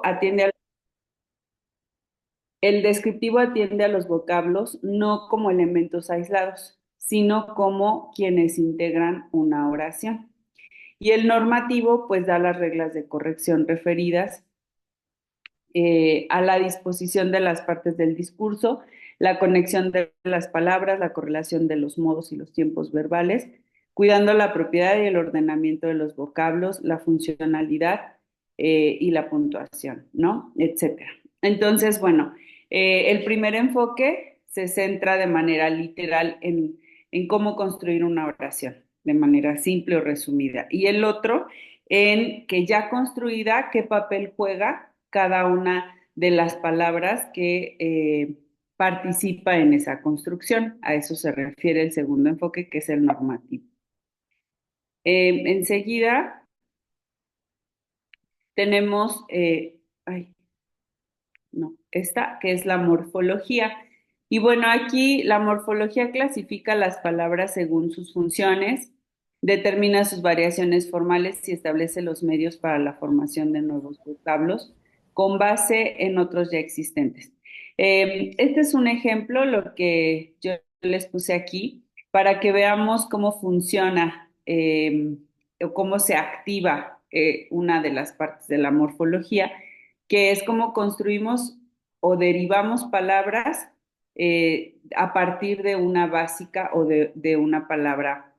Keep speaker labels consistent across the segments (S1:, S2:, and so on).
S1: atiende a, el descriptivo atiende a los vocablos no como elementos aislados, sino como quienes integran una oración. Y el normativo, pues, da las reglas de corrección referidas a la disposición de las partes del discurso, la conexión de las palabras, la correlación de los modos y los tiempos verbales, cuidando la propiedad y el ordenamiento de los vocablos, la funcionalidad y la puntuación, ¿no? Etcétera. Entonces, bueno, el primer enfoque se centra de manera literal en cómo construir una oración, de manera simple o resumida. Y el otro, en que ya construida, qué papel juega cada una de las palabras que participa en esa construcción. A eso se refiere el segundo enfoque, que es el normativo. Enseguida tenemos, ay, no, esta que es la morfología. Y bueno, aquí la morfología clasifica las palabras según sus funciones, determina sus variaciones formales y establece los medios para la formación de nuevos vocablos con base en otros ya existentes. Este es un ejemplo, lo que yo les puse aquí, para que veamos cómo funciona o cómo se activa una de las partes de la morfología, que es cómo construimos o derivamos palabras a partir de una básica o de una palabra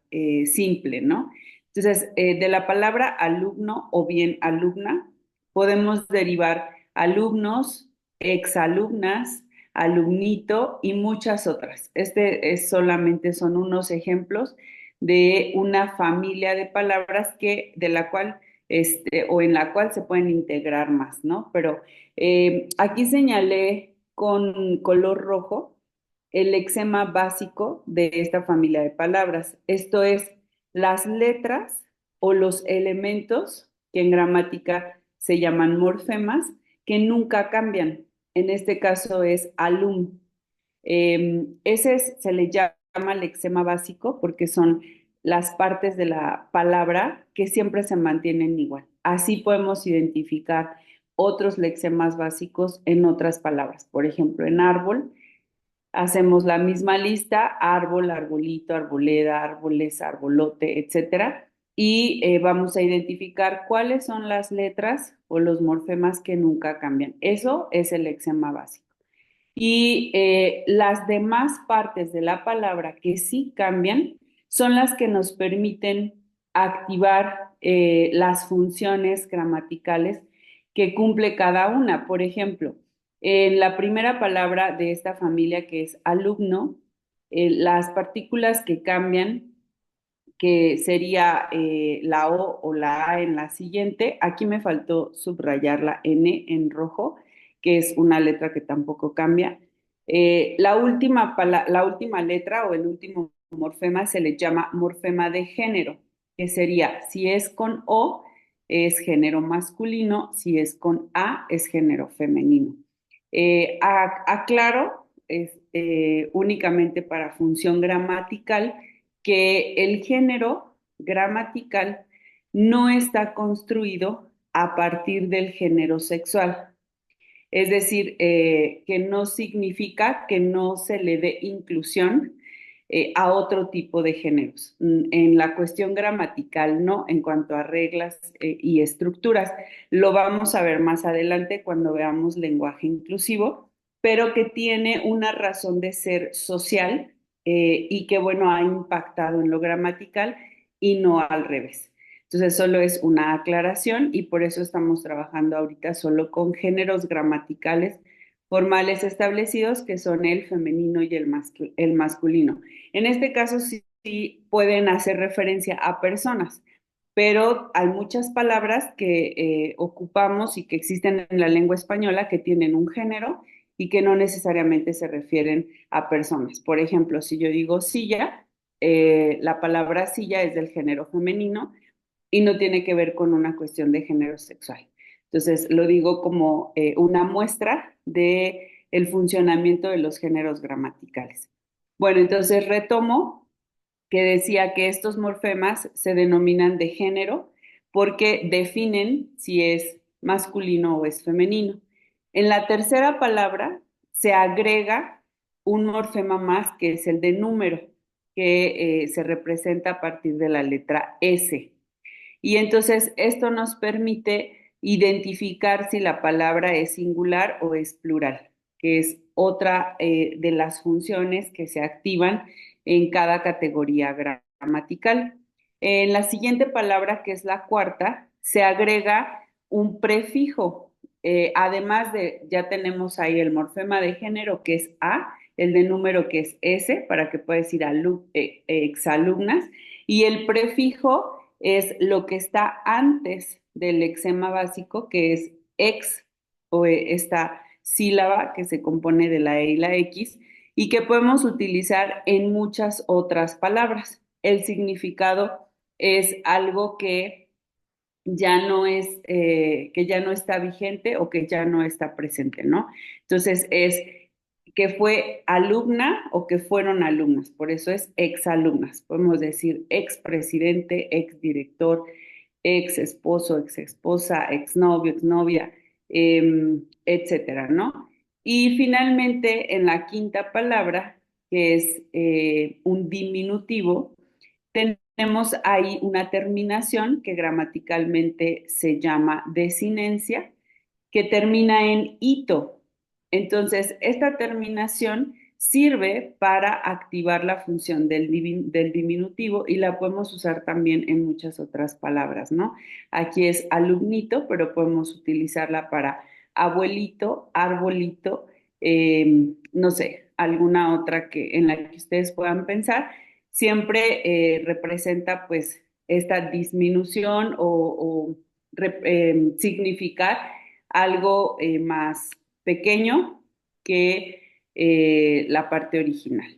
S1: simple, ¿no? Entonces, de la palabra alumno o bien alumna, podemos derivar alumnos, exalumnas, alumnito y muchas otras. Este es solamente son unos ejemplos de una familia de palabras que de la cual o en la cual se pueden integrar más, ¿no? Pero aquí señalé con color rojo el lexema básico de esta familia de palabras. Esto es las letras o los elementos que en gramática se llaman morfemas, que nunca cambian. En este caso es alum. Se le llama lexema básico porque son las partes de la palabra que siempre se mantienen igual. Así podemos identificar otros lexemas básicos en otras palabras. Por ejemplo, en árbol hacemos la misma lista: árbol, arbolito, arboleda, árboles, arbolote, etcétera. Y vamos a identificar cuáles son las letras o los morfemas que nunca cambian. Eso es el lexema básico. Y las demás partes de la palabra que sí cambian son las que nos permiten activar las funciones gramaticales que cumple cada una. Por ejemplo, en la primera palabra de esta familia, que es alumno, las partículas que cambian, que sería la O la A en la siguiente. Aquí me faltó subrayar la N en rojo, que es una letra que tampoco cambia. La última letra o el último morfema se le llama morfema de género, que sería, si es con O, es género masculino; si es con A, es género femenino. Aclaro, es únicamente para función gramatical, que el género gramatical no está construido a partir del género sexual. Es decir, que no significa que no se le dé inclusión a otro tipo de géneros. En la cuestión gramatical, no, en cuanto a reglas y estructuras. Lo vamos a ver más adelante cuando veamos lenguaje inclusivo, pero que tiene una razón de ser social y que, bueno, ha impactado en lo gramatical y no al revés. Entonces, solo es una aclaración y por eso estamos trabajando ahorita solo con géneros gramaticales formales establecidos, que son el femenino y el masculino. En este caso sí, sí pueden hacer referencia a personas, pero hay muchas palabras que ocupamos y que existen en la lengua española que tienen un género y que no necesariamente se refieren a personas. Por ejemplo, si yo digo silla, la palabra silla es del género femenino y no tiene que ver con una cuestión de género sexual. Entonces, lo digo como una muestra de el funcionamiento de los géneros gramaticales. Bueno, entonces retomo que decía que estos morfemas se denominan de género porque definen si es masculino o es femenino. En la tercera palabra se agrega un morfema más que es el de número, que se representa a partir de la letra S. Y entonces esto nos permite identificar si la palabra es singular o es plural, que es otra de las funciones que se activan en cada categoría gramatical. En la siguiente palabra, que es la cuarta, se agrega un prefijo. Además de, ya tenemos ahí el morfema de género, que es A, el de número, que es S, para que pueda decir exalumnas, y el prefijo es lo que está antes del lexema básico, que es ex, o esta sílaba que se compone de la E y la X, y que podemos utilizar en muchas otras palabras. El significado es algo que ya no está vigente o que ya no está presente, ¿no? Entonces es que fue alumna o que fueron alumnas, por eso es exalumnas. Podemos decir expresidente, exdirector, ex esposo, ex esposa, exnovio, exnovia, etcétera, ¿no? Y finalmente, en la quinta palabra, que es un diminutivo, tenemos ahí una terminación que gramaticalmente se llama desinencia, que termina en ito. Entonces, esta terminación sirve para activar la función del diminutivo y la podemos usar también en muchas otras palabras, ¿no? Aquí es alumnito, pero podemos utilizarla para abuelito, arbolito, no sé, alguna otra en la que ustedes puedan pensar. Siempre representa pues esta disminución o significar algo más pequeño que la parte original.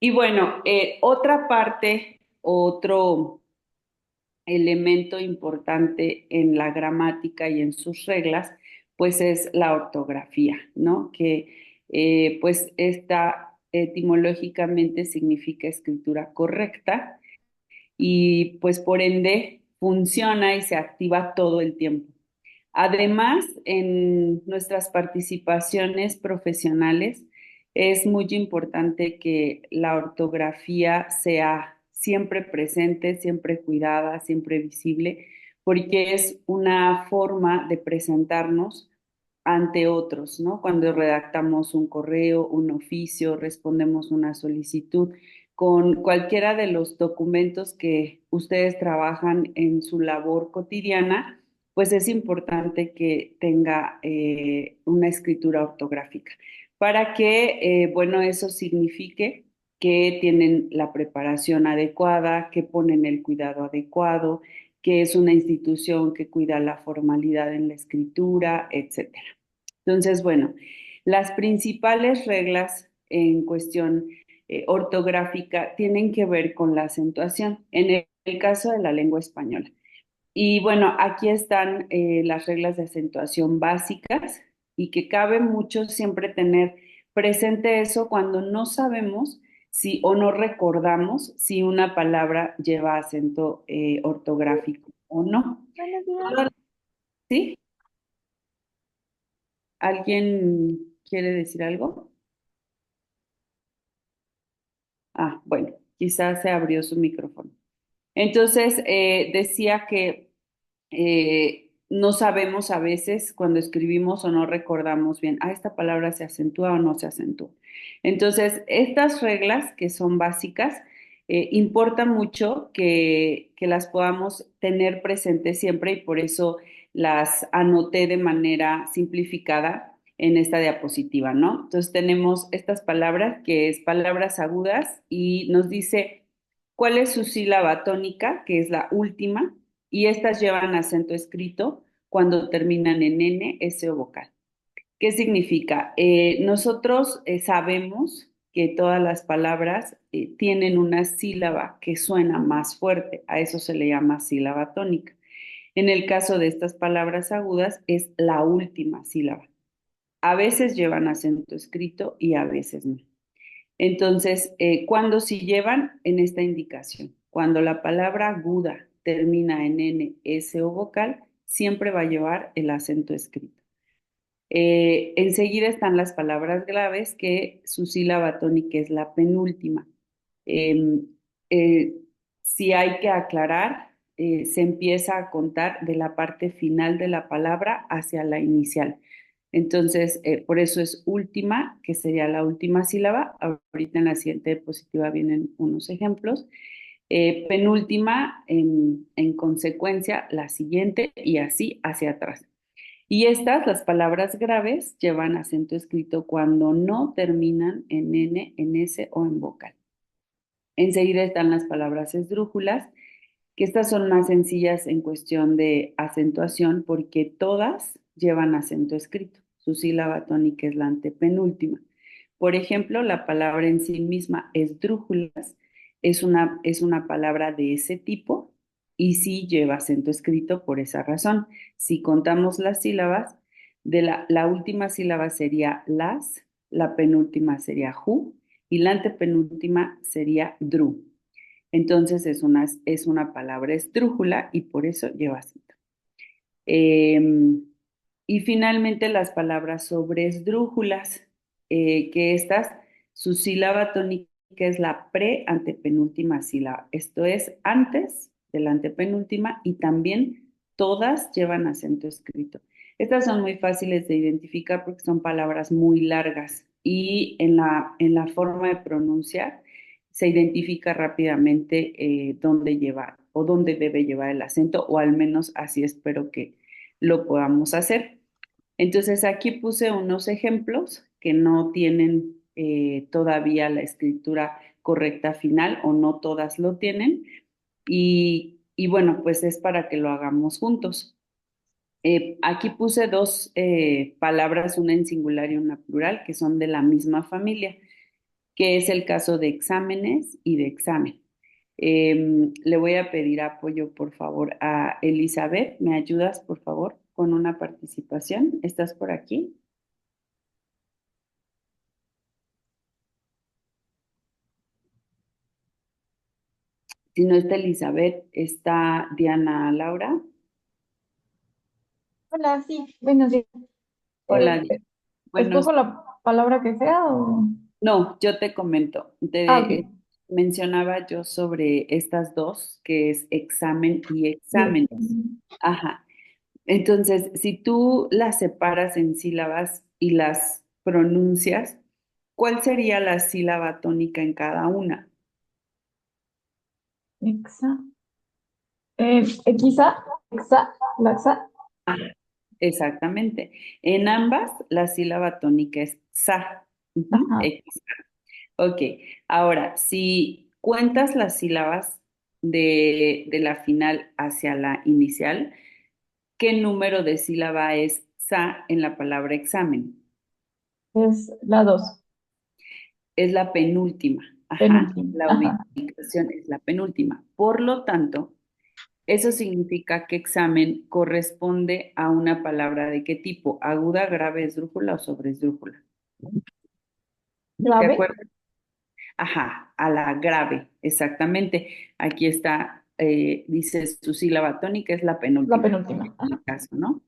S1: Y bueno, otra parte, otro elemento importante en la gramática y en sus reglas, pues es la ortografía, ¿no? Que pues esta etimológicamente significa escritura correcta y pues por ende funciona y se activa todo el tiempo. Además, en nuestras participaciones profesionales es muy importante que la ortografía sea siempre presente, siempre cuidada, siempre visible, porque es una forma de presentarnos ante otros, ¿no? Cuando redactamos un correo, un oficio, respondemos una solicitud, con cualquiera de los documentos que ustedes trabajan en su labor cotidiana, pues es importante que tenga una escritura ortográfica para que, bueno, eso signifique que tienen la preparación adecuada, que ponen el cuidado adecuado, que es una institución que cuida la formalidad en la escritura, etcétera. Entonces, bueno, las principales reglas en cuestión ortográfica tienen que ver con la acentuación, en el caso de la lengua española. Y bueno, aquí están las reglas de acentuación básicas y que cabe mucho siempre tener presente eso cuando no sabemos si o no recordamos si una palabra lleva acento ortográfico o no.
S2: Buenos días.
S1: Todas- ¿Sí? ¿Alguien quiere decir algo? Ah, bueno, quizás se abrió su micrófono. Entonces, decía que no sabemos a veces cuando escribimos o no recordamos bien, esta palabra se acentúa o no se acentúa. Entonces, estas reglas que son básicas, importa mucho que las podamos tener presentes siempre y por eso las anoté de manera simplificada en esta diapositiva, ¿no? Entonces tenemos estas palabras que es palabras agudas y nos dice cuál es su sílaba tónica, que es la última, y estas llevan acento escrito cuando terminan en N, S o vocal. ¿Qué significa? Nosotros sabemos que todas las palabras tienen una sílaba que suena más fuerte, a eso se le llama sílaba tónica. En el caso de estas palabras agudas es la última sílaba. A veces llevan acento escrito y a veces no. Entonces, ¿cuándo sí llevan en esta indicación? Cuando la palabra aguda termina en N, S o vocal siempre va a llevar el acento escrito. Enseguida están las palabras graves, que su sílaba tónica es la penúltima. Em, eh, si hay que aclarar, se empieza a contar de la parte final de la palabra hacia la inicial. Entonces, por eso es última, que sería la última sílaba. Ahorita en la siguiente diapositiva vienen unos ejemplos. Penúltima, en consecuencia, la siguiente y así hacia atrás. Y estas, las palabras graves, llevan acento escrito cuando no terminan en N, en S o en vocal. Enseguida están las palabras esdrújulas, que estas son más sencillas en cuestión de acentuación porque todas llevan acento escrito. Su sílaba tónica es la antepenúltima. Por ejemplo, la palabra en sí misma, esdrújulas, es una palabra de ese tipo y sí lleva acento escrito por esa razón. Si contamos las sílabas, la última sílaba sería las, la penúltima sería ju y la antepenúltima sería dru. Entonces es una palabra esdrújula y por eso lleva acento. Eh, y finalmente las palabras sobresdrújulas, que estas, su sílaba tónica es la pre-antepenúltima sílaba. Esto es antes de la antepenúltima y también todas llevan acento escrito. Estas son muy fáciles de identificar porque son palabras muy largas y en la forma de pronunciar se identifica rápidamente dónde lleva o dónde debe llevar el acento, o al menos así espero que lo podamos hacer. Entonces aquí puse unos ejemplos que no tienen todavía la escritura correcta final o no todas lo tienen y bueno, pues es para que lo hagamos juntos. Aquí puse dos palabras, una en singular y una plural, que son de la misma familia, que es el caso de exámenes y de examen. Le voy a pedir apoyo, por favor, a Elizabeth. ¿Me ayudas, por favor, con una participación? ¿Estás por aquí? Si no está Elizabeth, está Diana Laura.
S2: Hola, sí, buenos días.
S1: Hola, Diana.
S2: ¿Escojo
S1: Buenos.
S2: la palabra que sea o...?
S1: No, yo te comento.
S2: Ah,
S1: Mencionaba yo sobre estas dos, que es examen y
S2: bien.
S1: exámenes. Ajá. Entonces, si tú las separas en sílabas y las pronuncias, ¿cuál sería la sílaba tónica en cada una?
S2: Exa, equiza, exa, laxa.
S1: Ah, exactamente. En ambas, la sílaba tónica es xa. Ujú,
S2: Ajá.
S1: ok, ahora, si cuentas las sílabas de la final hacia la inicial, ¿qué número de sílaba es xa en la palabra examen?
S2: Es la dos,
S1: Es la penúltima. Ajá,
S2: penúltima.
S1: la
S2: Ajá.
S1: ubicación es la penúltima. Por lo tanto, eso significa que examen corresponde a una palabra de qué tipo, aguda, grave, esdrújula o sobresdrújula. ¿De
S2: Clave,
S1: acuerdo? Ajá, a la grave, exactamente. Aquí está, dice su sílaba tónica es la
S2: la
S1: penúltima,
S2: penúltima.
S1: en
S2: Ajá.
S1: el caso, ¿no?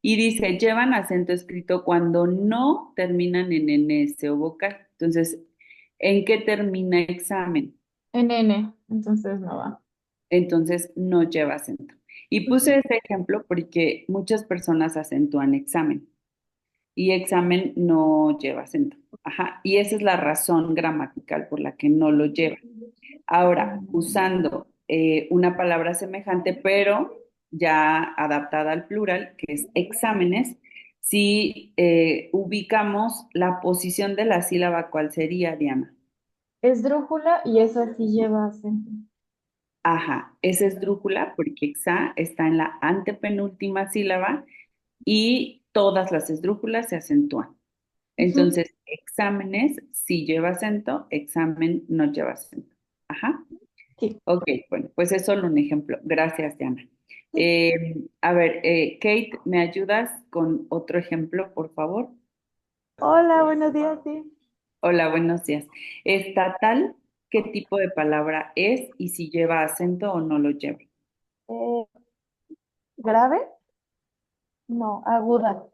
S1: Y dice, llevan acento escrito cuando no terminan en NS o vocal. Entonces, ¿en qué termina examen?
S2: En N, entonces no va.
S1: Entonces no lleva acento. Y
S2: Ujú.
S1: puse este ejemplo porque muchas personas acentúan examen y examen no lleva acento. Ajá, y esa es la razón gramatical por la que no lo lleva. Ahora, usando una palabra semejante, pero ya adaptada al plural, que es exámenes, si ubicamos la posición de la sílaba, ¿cuál sería, Diana?
S2: Esdrújula y esa sí lleva acento.
S1: Ajá, es esdrújula porque exa está en la antepenúltima sílaba y todas las esdrújulas se acentúan.
S2: Ujú.
S1: Entonces, exámenes sí lleva acento, examen no lleva acento. Ajá.
S2: Sí.
S1: Ok, bueno, pues es solo un ejemplo. Gracias, Diana.
S2: Sí.
S1: A ver, Kate, ¿me ayudas con otro ejemplo, por favor?
S2: Hola, buenos días, sí.
S1: Hola, buenos días. Estatal, ¿qué tipo de palabra es y si lleva acento o no lo lleva?
S2: Eh, grave, No, aguda.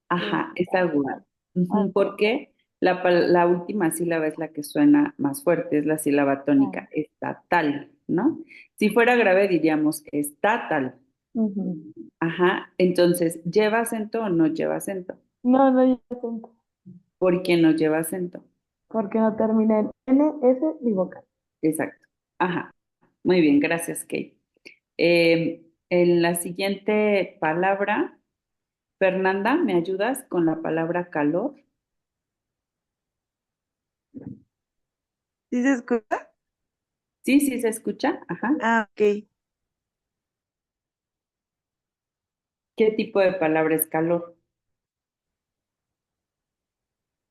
S1: Ajá,
S2: Sí,
S1: es aguda. Ujú,
S2: aguda.
S1: porque la última sílaba es la que suena más fuerte, es la sílaba tónica, estatal, ¿no? Si fuera grave diríamos estatal.
S2: Ujú.
S1: Ajá, entonces, ¿lleva acento o no lleva acento?
S2: No, no lleva acento,
S1: ¿Por qué no lleva acento?
S2: porque no termina en N, S ni vocal.
S1: Exacto. Ajá, muy bien, gracias, Kate. En la siguiente palabra, Fernanda, ¿me ayudas con la palabra calor?
S3: ¿Sí se escucha?
S1: Sí, sí se escucha. Ajá.
S3: Ah, ok.
S1: ¿Qué tipo de palabra es calor?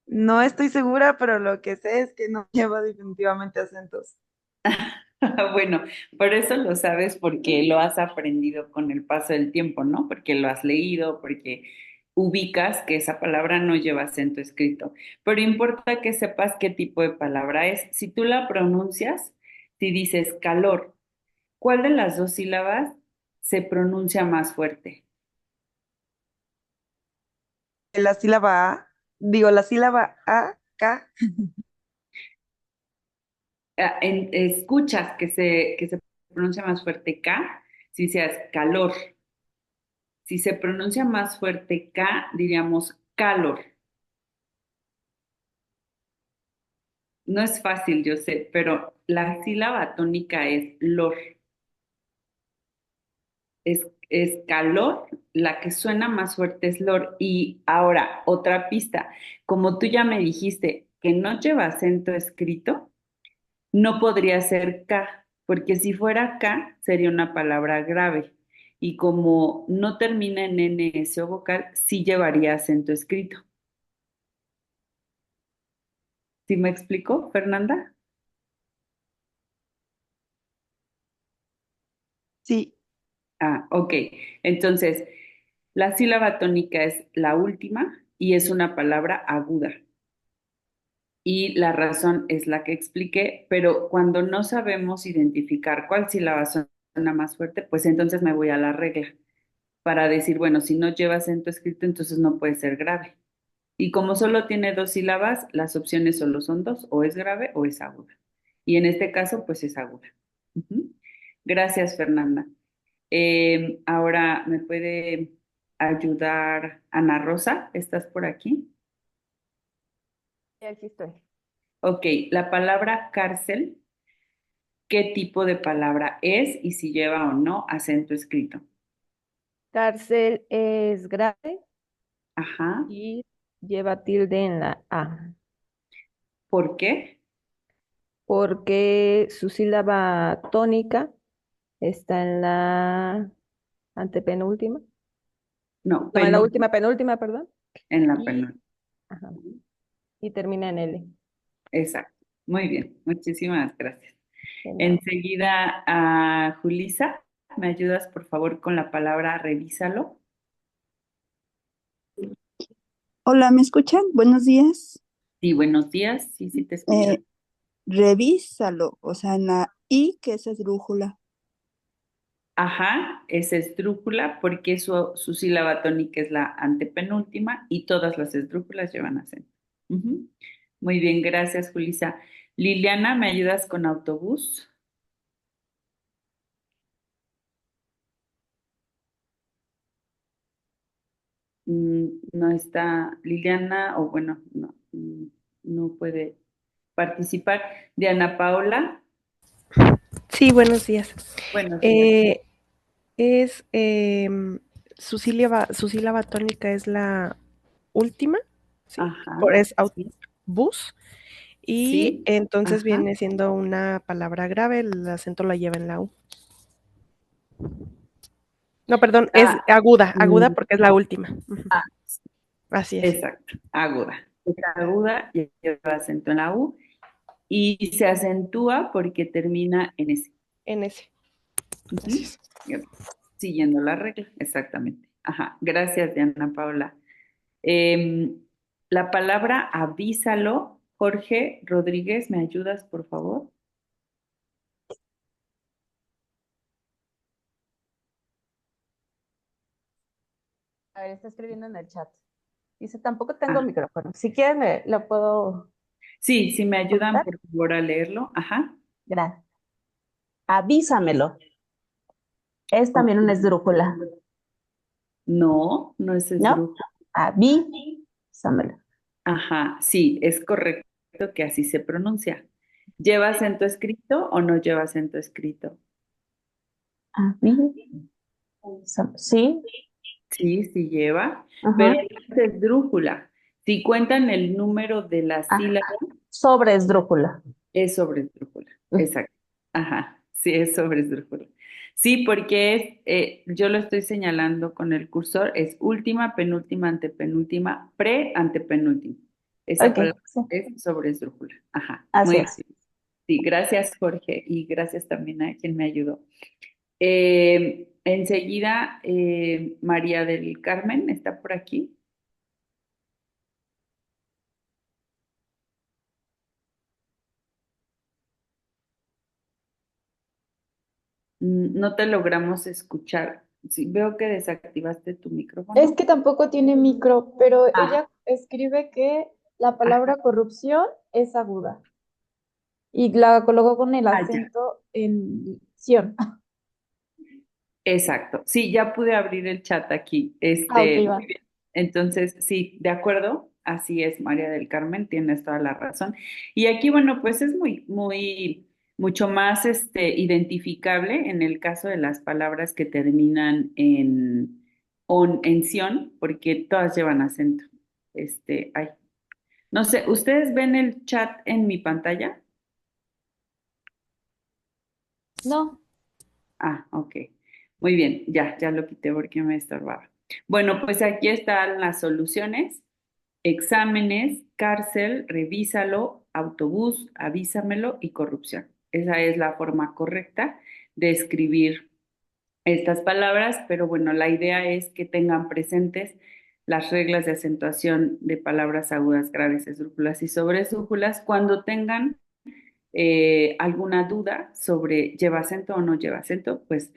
S3: No estoy segura, pero lo que sé es que no lleva definitivamente acentos.
S1: Bueno, por eso lo sabes porque lo has aprendido con el paso del tiempo, ¿no? Porque lo has leído, porque ubicas que esa palabra no lleva acento escrito. Pero importa que sepas qué tipo de palabra es. Si tú la pronuncias, si dices calor, ¿cuál de las dos sílabas se pronuncia más fuerte?
S3: La sílaba A, digo, la sílaba A, K,
S1: Escuchas que se pronuncia más fuerte K, si seas calor. Si se pronuncia más fuerte K, diríamos calor. No es fácil, yo sé, pero la sílaba tónica es lor. Es calor, la que suena más fuerte es lor. Y ahora, otra pista. Como tú ya me dijiste que no lleva acento escrito, no podría ser K, porque si fuera K sería una palabra grave. Y como no termina en NS o vocal, sí llevaría acento escrito. ¿Sí me explico, Fernanda?
S3: sí,
S1: Ah, ok. Entonces, la sílaba tónica es la última y es una palabra aguda. Y la razón es la que expliqué, pero cuando no sabemos identificar cuál sílaba suena más fuerte, pues entonces me voy a la regla para decir, bueno, si no lleva acento escrito, entonces no puede ser grave. Y como solo tiene dos sílabas, las opciones solo son dos, o es grave o es aguda. Y en este caso, pues es aguda. Ujú. Gracias, Fernanda. Ahora me puede ayudar Ana Rosa, ¿estás por aquí?
S2: Y aquí estoy.
S1: Ok, la palabra cárcel, ¿qué tipo de palabra es y si lleva o no acento escrito?
S4: Cárcel es grave
S1: Ajá,
S4: y lleva tilde en la A,
S1: ¿por qué?
S4: porque su sílaba tónica está en la antepenúltima,
S1: No,
S4: no, en la
S1: penúltima
S4: última penúltima, perdón,
S1: en la
S4: y,
S1: penúltima.
S4: ajá, y termina en L.
S1: Exacto. Muy bien, muchísimas gracias.
S4: De nada.
S1: Enseguida a Julisa, ¿me ayudas por favor con la palabra revísalo?
S5: Hola, ¿me escuchan? Buenos días.
S1: Sí, buenos días, sí, sí te escucho.
S5: Eh, Revísalo, o sea, en la I, que es esdrújula.
S1: Ajá, es esdrújula porque su sílaba tónica es la antepenúltima y todas las esdrújulas llevan acento. Ujú. Muy bien, gracias, Julisa. Liliana, ¿me ayudas con autobús? No está Liliana, o bueno, no, no puede participar. Diana Paola,
S6: Sí, buenos días.
S1: buenos días.
S6: Eh, es su sílaba tónica es la última, ¿sí?
S1: Ajá,
S6: Es
S1: sí,
S6: bus y
S1: sí,
S6: entonces
S1: ajá.
S6: viene siendo una palabra grave, el acento la lleva en la U. No, perdón, es
S1: Ah,
S6: aguda,
S1: mm,
S6: aguda porque es la última. Ujú.
S1: ah,
S6: Así es,
S1: exacto, aguda. Es aguda, lleva acento en la U y se acentúa porque termina en S.
S6: en ese. Así
S1: Ujú.
S6: es.
S1: Yep. Siguiendo la regla, exactamente. Ajá, gracias, Diana Paula. Em, la palabra avísalo, Jorge Rodríguez, ¿me ayudas, por favor?
S4: A ver, está escribiendo en el chat. Dice, tampoco tengo
S1: Ah,
S4: micrófono. Si quieren, lo puedo
S1: sí, si me ayudan
S4: comentar.
S1: por favor a leerlo. Ajá.
S4: Gracias.
S7: Avísamelo. Es
S1: Ok.
S7: también una esdrújula,
S1: No, no es
S7: ¿no?
S1: esdrújula.
S7: Avísamelo.
S1: Ajá, sí, es correcto que así se pronuncia. ¿Lleva acento escrito o no lleva acento escrito?
S7: Avísamelo. Sí,
S1: Sí, sí lleva, pero
S7: ajá.
S1: no es esdrújula. Si cuentan el número de las
S7: Ah,
S1: sílabas,
S7: sobre esdrújula.
S1: es sobre esdrújula.
S7: Mm.
S1: Exacto. Ajá, sí, es sobre esdrújula. Sí, porque yo lo estoy señalando con el cursor, es última, penúltima, antepenúltima, antepenúltima. Esa
S7: Ok,
S1: palabra
S7: sí,
S1: es sobre esdrújula. Ajá,
S7: así
S1: muy
S7: es.
S1: bien. Sí, gracias Jorge y gracias también a quien me ayudó. Enseguida, María del Carmen está por aquí. No te logramos escuchar. Sí, veo que desactivaste tu
S2: Es
S1: micrófono.
S2: que tampoco tiene micro, pero
S1: Ah,
S2: ella escribe que la
S1: ajá,
S2: palabra corrupción es aguda y la colocó con el
S1: ya.
S2: acento en ción.
S1: Exacto. Sí, ya pude abrir el chat aquí.
S2: Ah, ok,
S1: Muy
S2: va.
S1: bien. Entonces, sí, de acuerdo. Así es, María del Carmen, tienes toda la razón. Y aquí, bueno, pues es mucho más identificable en el caso de las palabras que terminan en ción, porque todas llevan acento. Ay. No sé, ¿ustedes ven el chat en mi pantalla?
S2: No,
S1: Ah, ok. Muy bien, ya lo quité porque me estorbaba. Bueno, pues aquí están las soluciones. Exámenes, cárcel, revísalo, autobús, avísamelo y corrupción. Esa es la forma correcta de escribir estas palabras, pero bueno, la idea es que tengan presentes las reglas de acentuación de palabras agudas, graves, esdrújulas y sobresdrújulas cuando tengan alguna duda sobre lleva acento o no lleva acento, pues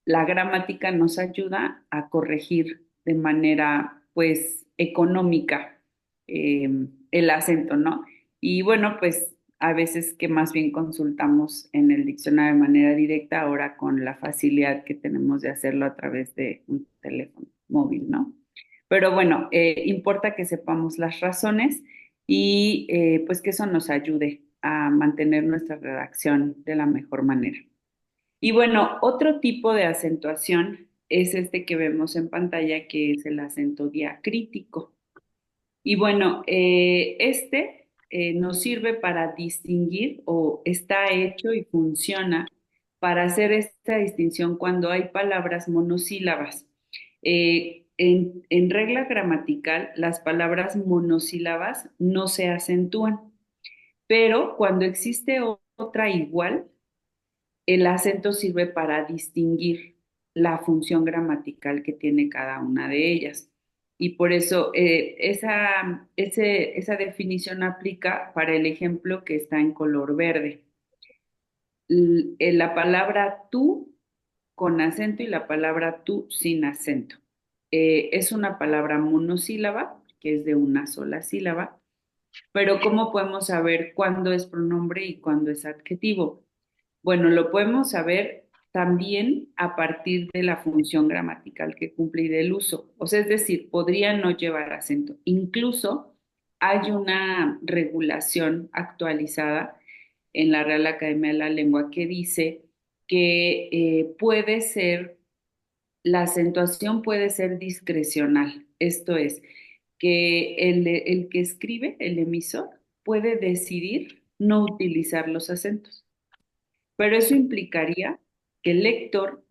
S1: la gramática nos ayuda a corregir de manera, pues, económica el acento, ¿no? Y bueno, pues a veces que más bien consultamos en el diccionario de manera directa, ahora con la facilidad que tenemos de hacerlo a través de un teléfono móvil, ¿no? Pero bueno, importa que sepamos las razones y pues que eso nos ayude a mantener nuestra redacción de la mejor manera. Y bueno, otro tipo de acentuación es este que vemos en pantalla, que es el acento diacrítico. Y bueno, nos sirve para distinguir o está hecho y funciona para hacer esta distinción cuando hay palabras monosílabas. En regla gramatical, las palabras monosílabas no se acentúan, pero cuando existe otra igual, el acento sirve para distinguir la función gramatical que tiene cada una de ellas. Y por eso esa definición aplica para el ejemplo que está en color verde. La palabra tú con acento y la palabra tú sin acento. Es una palabra monosílaba, que es de una sola sílaba, pero ¿cómo podemos saber cuándo es pronombre y cuándo es adjetivo? Bueno, lo podemos saber también a partir de la función gramatical que cumple y del uso. O sea, es decir, podría no llevar acento. Incluso hay una regulación actualizada en la Real Academia de la Lengua que dice que puede ser, la acentuación puede ser discrecional. Esto es, que el que escribe, el emisor, puede decidir no utilizar los acentos. Pero eso implicaría que el lector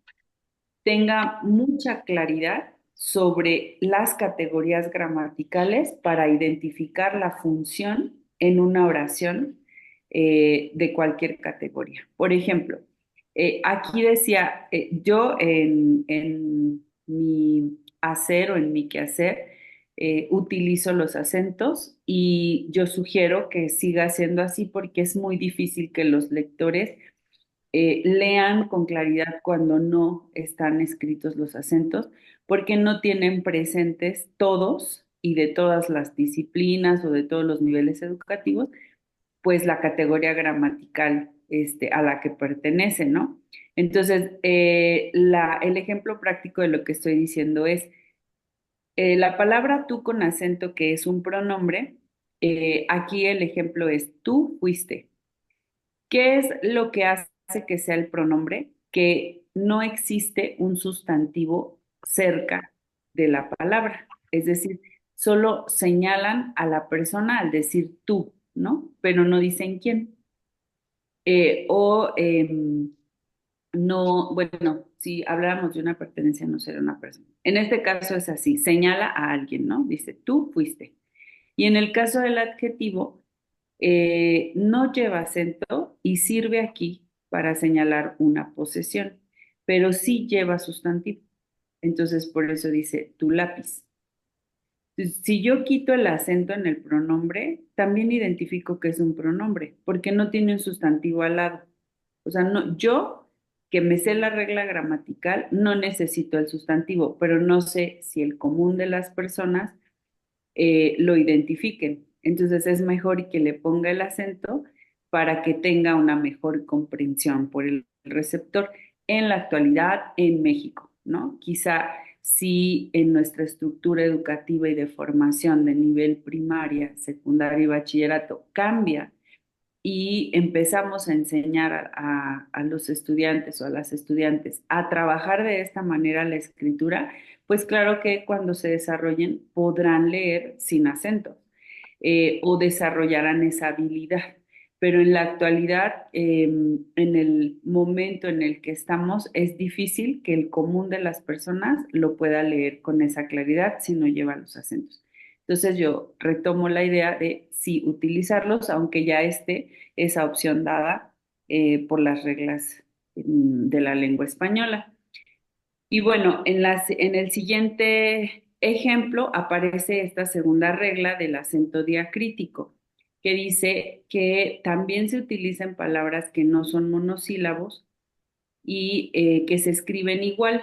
S1: tenga mucha claridad sobre las categorías gramaticales para identificar la función en una oración de cualquier categoría. Por ejemplo, aquí decía, yo en mi hacer o en mi quehacer utilizo los acentos y yo sugiero que siga siendo así porque es muy difícil que los lectores lean con claridad cuando no están escritos los acentos, porque no tienen presentes todos y de todas las disciplinas o de todos los niveles educativos, pues la categoría gramatical a la que pertenece, ¿no? Entonces, el ejemplo práctico de lo que estoy diciendo es la palabra tú con acento, que es un pronombre. Aquí el ejemplo es tú fuiste. ¿Qué es lo que hace que sea el pronombre? Que no existe un sustantivo cerca de la palabra. Es decir, solo señalan a la persona al decir tú, ¿no? Pero no dicen quién. O no, bueno, si habláramos de una pertenencia, no será una persona. En este caso es así, señala a alguien, ¿no? Dice, tú fuiste. Y en el caso del adjetivo, no lleva acento y sirve aquí para señalar una posesión, pero sí lleva sustantivo. Entonces, por eso dice tu lápiz. Si yo quito el acento en el pronombre, también identifico que es un pronombre, porque no tiene un sustantivo al lado. O sea, no, yo que me sé la regla gramatical, no necesito el sustantivo, pero no sé si el común de las personas lo identifiquen. Entonces es mejor que le ponga el acento para que tenga una mejor comprensión por el receptor en la actualidad en México, ¿no? Quizá si en nuestra estructura educativa y de formación de nivel primaria, secundaria y bachillerato cambia y empezamos a enseñar a los estudiantes o a las estudiantes a trabajar de esta manera la escritura, pues claro que cuando se desarrollen podrán leer sin acento o desarrollarán esa habilidad. Pero en la actualidad, en el momento en el que estamos, es difícil que el común de las personas lo pueda leer con esa claridad si no lleva los acentos. Entonces yo retomo la idea de sí utilizarlos, aunque ya esté esa opción dada por las reglas de la lengua española. Y bueno, en el siguiente ejemplo aparece esta segunda regla del acento diacrítico, que dice que también se utilizan palabras que no son monosílabos y que se escriben igual.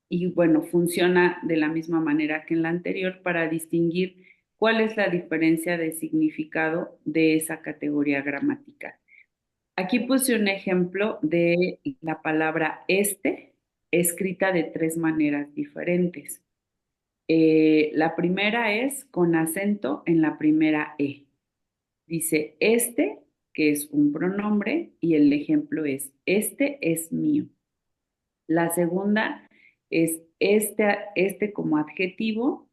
S1: Y bueno, funciona de la misma manera que en la anterior para distinguir cuál es la diferencia de significado de esa categoría gramatical. Aquí puse un ejemplo de la palabra escrita de tres maneras diferentes. La primera es con acento en la primera E. Dice que es un pronombre, y el ejemplo es, este es mío. La segunda es este como adjetivo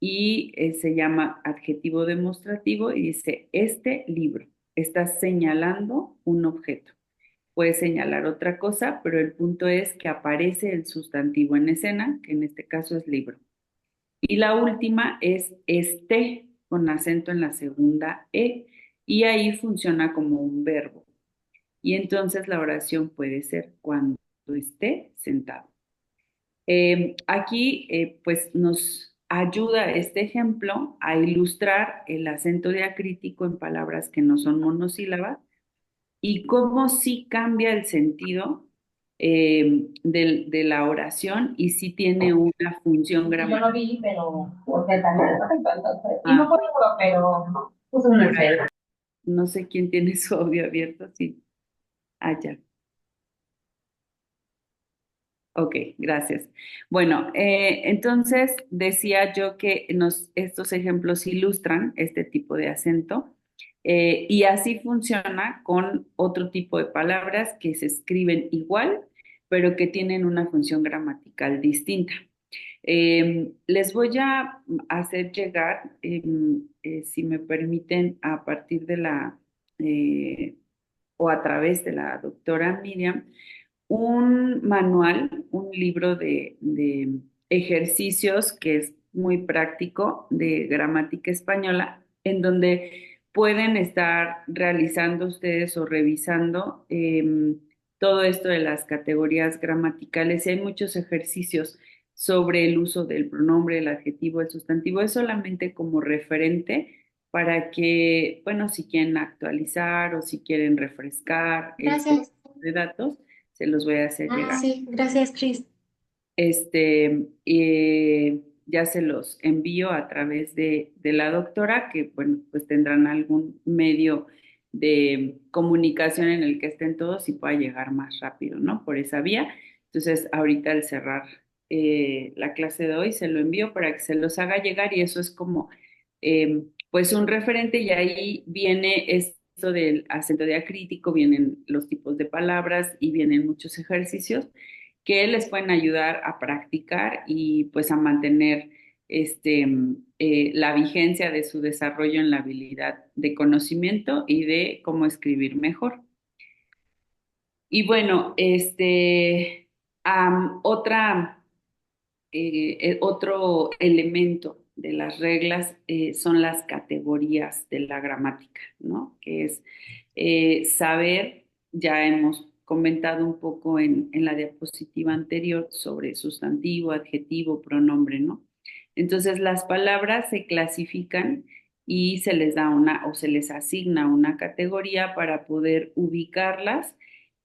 S1: y se llama adjetivo demostrativo y dice, este libro. Está señalando un objeto. Puede señalar otra cosa, pero el punto es que aparece el sustantivo en escena, que en este caso es libro. Y la última es con acento en la segunda E, y ahí funciona como un verbo. Y entonces la oración puede ser cuando esté sentado. Aquí pues nos ayuda este ejemplo a ilustrar el acento diacrítico en palabras que no son monosílabas y cómo sí cambia el sentido de la oración y sí tiene una función
S8: Yo
S1: gramatical.
S8: lo vi, pero porque también entonces, y no
S1: Ah,
S8: por seguro, pero puse un
S1: por ahí.
S8: Excel.
S1: No sé quién tiene su audio abierto, sí. Allá. Ok, gracias. Bueno, entonces decía yo que estos ejemplos ilustran este tipo de acento y así funciona con otro tipo de palabras que se escriben igual, pero que tienen una función gramatical distinta. Les voy a hacer llegar, si me permiten, a partir de eh, o a través de la doctora Miriam, un manual, un libro de ejercicios que es muy práctico de gramática española, en donde pueden estar realizando ustedes o revisando todo esto de las categorías gramaticales. Y hay muchos ejercicios sobre el uso del pronombre, el adjetivo, el sustantivo. Es solamente como referente para que, bueno, si quieren actualizar o si quieren refrescar este
S9: Gracias.
S1: tipo de datos, se los voy a hacer llegar.
S9: Sí, gracias, Cris.
S1: Ya se los envío a través de la doctora, que bueno, pues tendrán algún medio de comunicación en el que estén todos y pueda llegar más rápido, ¿no? Por esa vía. Entonces, ahorita al cerrar la clase de hoy, se lo envío para que se los haga llegar y eso es como, pues, un referente y ahí viene esto del acento diacrítico, vienen los tipos de palabras y vienen muchos ejercicios que les pueden ayudar a practicar y pues a mantener la vigencia de su desarrollo en la habilidad de conocimiento y de cómo escribir mejor. Y bueno, otro elemento de las reglas son las categorías de la gramática, ¿no? Que es saber, ya hemos comentado un poco en la diapositiva anterior sobre sustantivo, adjetivo, pronombre, ¿no? Entonces las palabras se clasifican y se les da una o se les asigna una categoría para poder ubicarlas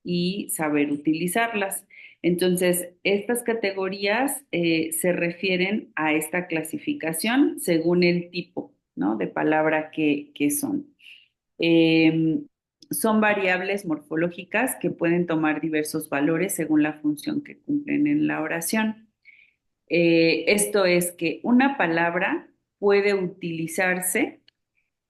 S1: y saber utilizarlas. Entonces, estas categorías se refieren a esta clasificación según el tipo, ¿no? De palabra que son. Eh, Son variables morfológicas que pueden tomar diversos valores según la función que cumplen en la oración. Esto es que una palabra puede utilizarse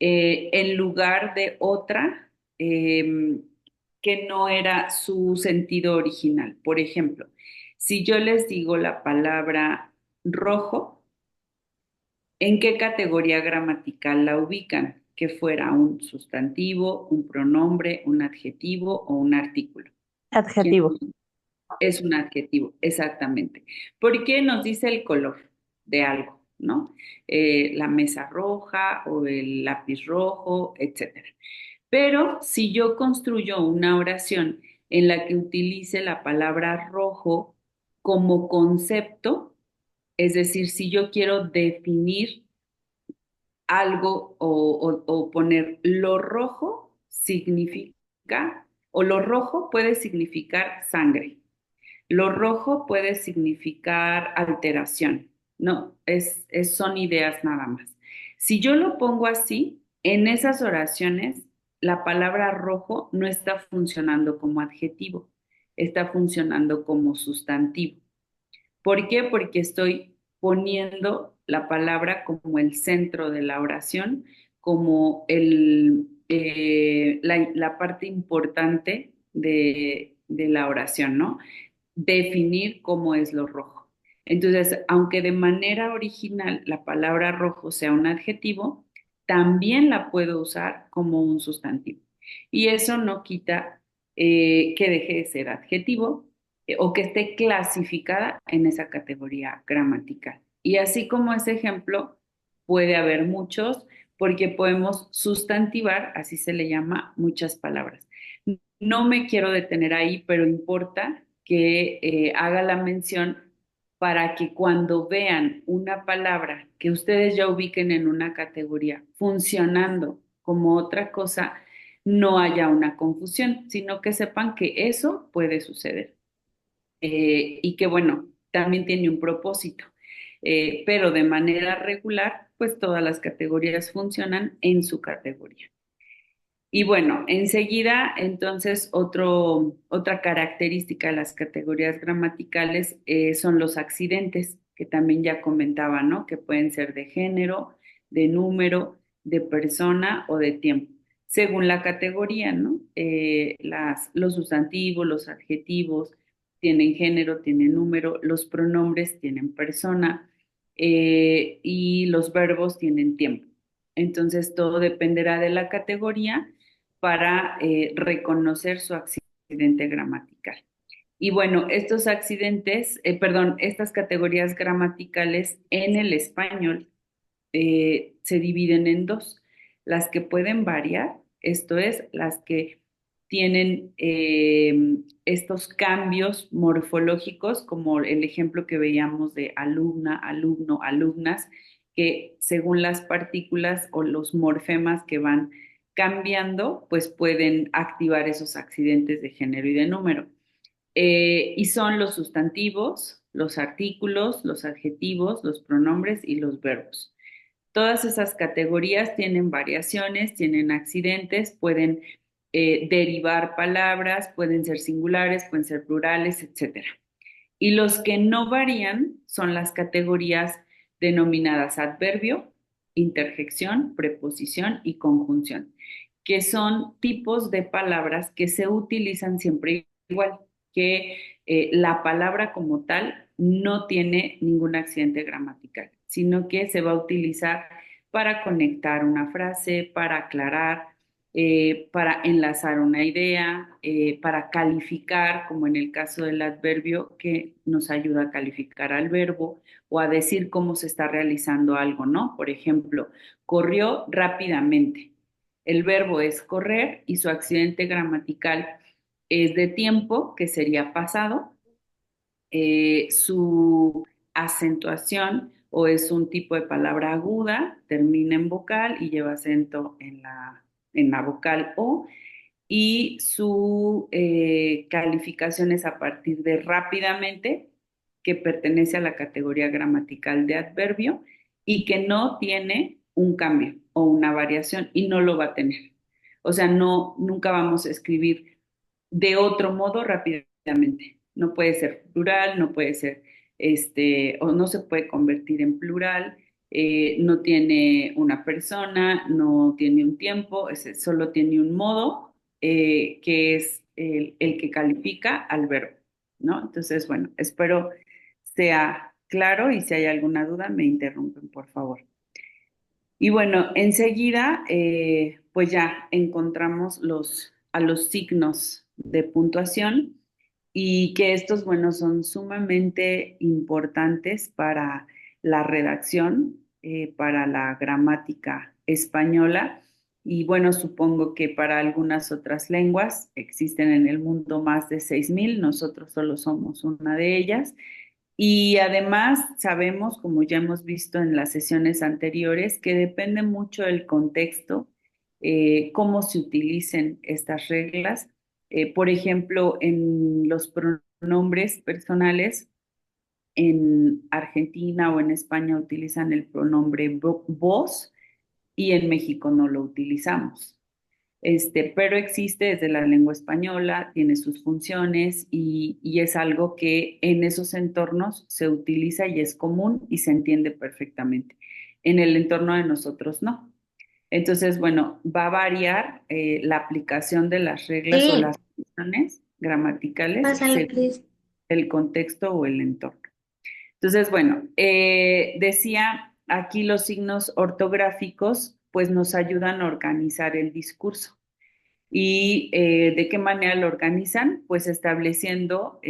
S1: en lugar de otra que no era su sentido original. Por ejemplo, si yo les digo la palabra rojo, ¿en qué categoría gramatical la ubican? Que fuera un sustantivo, un pronombre, un adjetivo o un artículo.
S7: Adjetivo.
S1: Es un adjetivo, exactamente. Porque nos dice el color de algo, ¿no? La mesa roja o el lápiz rojo, etcétera. Pero si yo construyo una oración en la que utilice la palabra rojo como concepto, es decir, si yo quiero definir algo o poner lo rojo significa, o lo rojo puede significar sangre. Lo rojo puede significar alteración, no, son ideas nada más. Si yo lo pongo así, en esas oraciones, la palabra rojo no está funcionando como adjetivo, está funcionando como sustantivo. ¿Por qué? Porque estoy poniendo la palabra como el centro de la oración, como la parte importante de la oración, ¿no? Definir cómo es lo rojo. Entonces, aunque de manera original la palabra rojo sea un adjetivo, también la puedo usar como un sustantivo. Y eso no quita que deje de ser adjetivo o que esté clasificada en esa categoría gramatical. Y así como ese ejemplo, puede haber muchos porque podemos sustantivar, así se le llama, muchas palabras. No me quiero detener ahí, pero importa que haga la mención para que cuando vean una palabra que ustedes ya ubiquen en una categoría funcionando como otra cosa, no haya una confusión, sino que sepan que eso puede suceder. Y que bueno, también tiene un propósito. Pero de manera regular, pues todas las categorías funcionan en su categoría. Y bueno, enseguida, entonces, otra característica de las categorías gramaticales son los accidentes, que también ya comentaba, ¿no? Que pueden ser de género, de número, de persona o de tiempo, según la categoría, ¿no? Los sustantivos, los adjetivos tienen género, tienen número, los pronombres tienen persona y los verbos tienen tiempo. Entonces, todo dependerá de la categoría para reconocer su accidente gramatical. Y bueno, estas categorías gramaticales en el español se dividen en dos. Las que pueden variar, esto es, las que tienen estos cambios morfológicos, como el ejemplo que veíamos de alumna, alumno, alumnas, que según las partículas o los morfemas que van cambiando, pues pueden activar esos accidentes de género y de número. Y son los sustantivos, los artículos, los adjetivos, los pronombres y los verbos. Todas esas categorías tienen variaciones, tienen accidentes, pueden derivar palabras, pueden ser singulares, pueden ser plurales, etcétera. Y los que no varían son las categorías denominadas adverbio, interjección, preposición y conjunción, que son tipos de palabras que se utilizan siempre igual, que la palabra como tal no tiene ningún accidente gramatical, sino que se va a utilizar para conectar una frase, para aclarar, para enlazar una idea, para calificar, como en el caso del adverbio, que nos ayuda a calificar al verbo o a decir cómo se está realizando algo, ¿no? Por ejemplo, corrió rápidamente. El verbo es correr y su accidente gramatical es de tiempo, que sería pasado. Su acentuación o es un tipo de palabra aguda, termina en vocal y lleva acento en la vocal O, y su calificación es a partir de rápidamente, que pertenece a la categoría gramatical de adverbio y que no tiene un cambio o una variación y no lo va a tener. O sea, no, nunca vamos a escribir de otro modo rápidamente. No puede ser plural, no puede ser, o no se puede convertir en plural, no tiene una persona, no tiene un tiempo, solo tiene un modo, que es el que califica al verbo, ¿no? Entonces, bueno, espero sea claro y si hay alguna duda me interrumpen, por favor. Y bueno, enseguida, pues ya encontramos a los signos de puntuación y que estos, bueno, son sumamente importantes para la redacción, para la gramática española y bueno, supongo que para algunas otras lenguas existen en el mundo más de 6.000, nosotros solo somos una de ellas. Y además sabemos, como ya hemos visto en las sesiones anteriores, que depende mucho del contexto, cómo se utilicen estas reglas. Por ejemplo, en los pronombres personales, en Argentina o en España utilizan el pronombre vos y en México no lo utilizamos. Pero existe desde la lengua española, tiene sus funciones y es algo que en esos entornos se utiliza y es común y se entiende perfectamente. En el entorno de nosotros no. Entonces, bueno, va a variar la aplicación de las reglas o
S9: Sí,
S1: las funciones gramaticales
S9: pásale,
S1: según
S9: please.
S1: el contexto o el entorno. Entonces, bueno, decía aquí los signos ortográficos pues nos ayudan a organizar el discurso. ¿Y de qué manera lo organizan? Pues estableciendo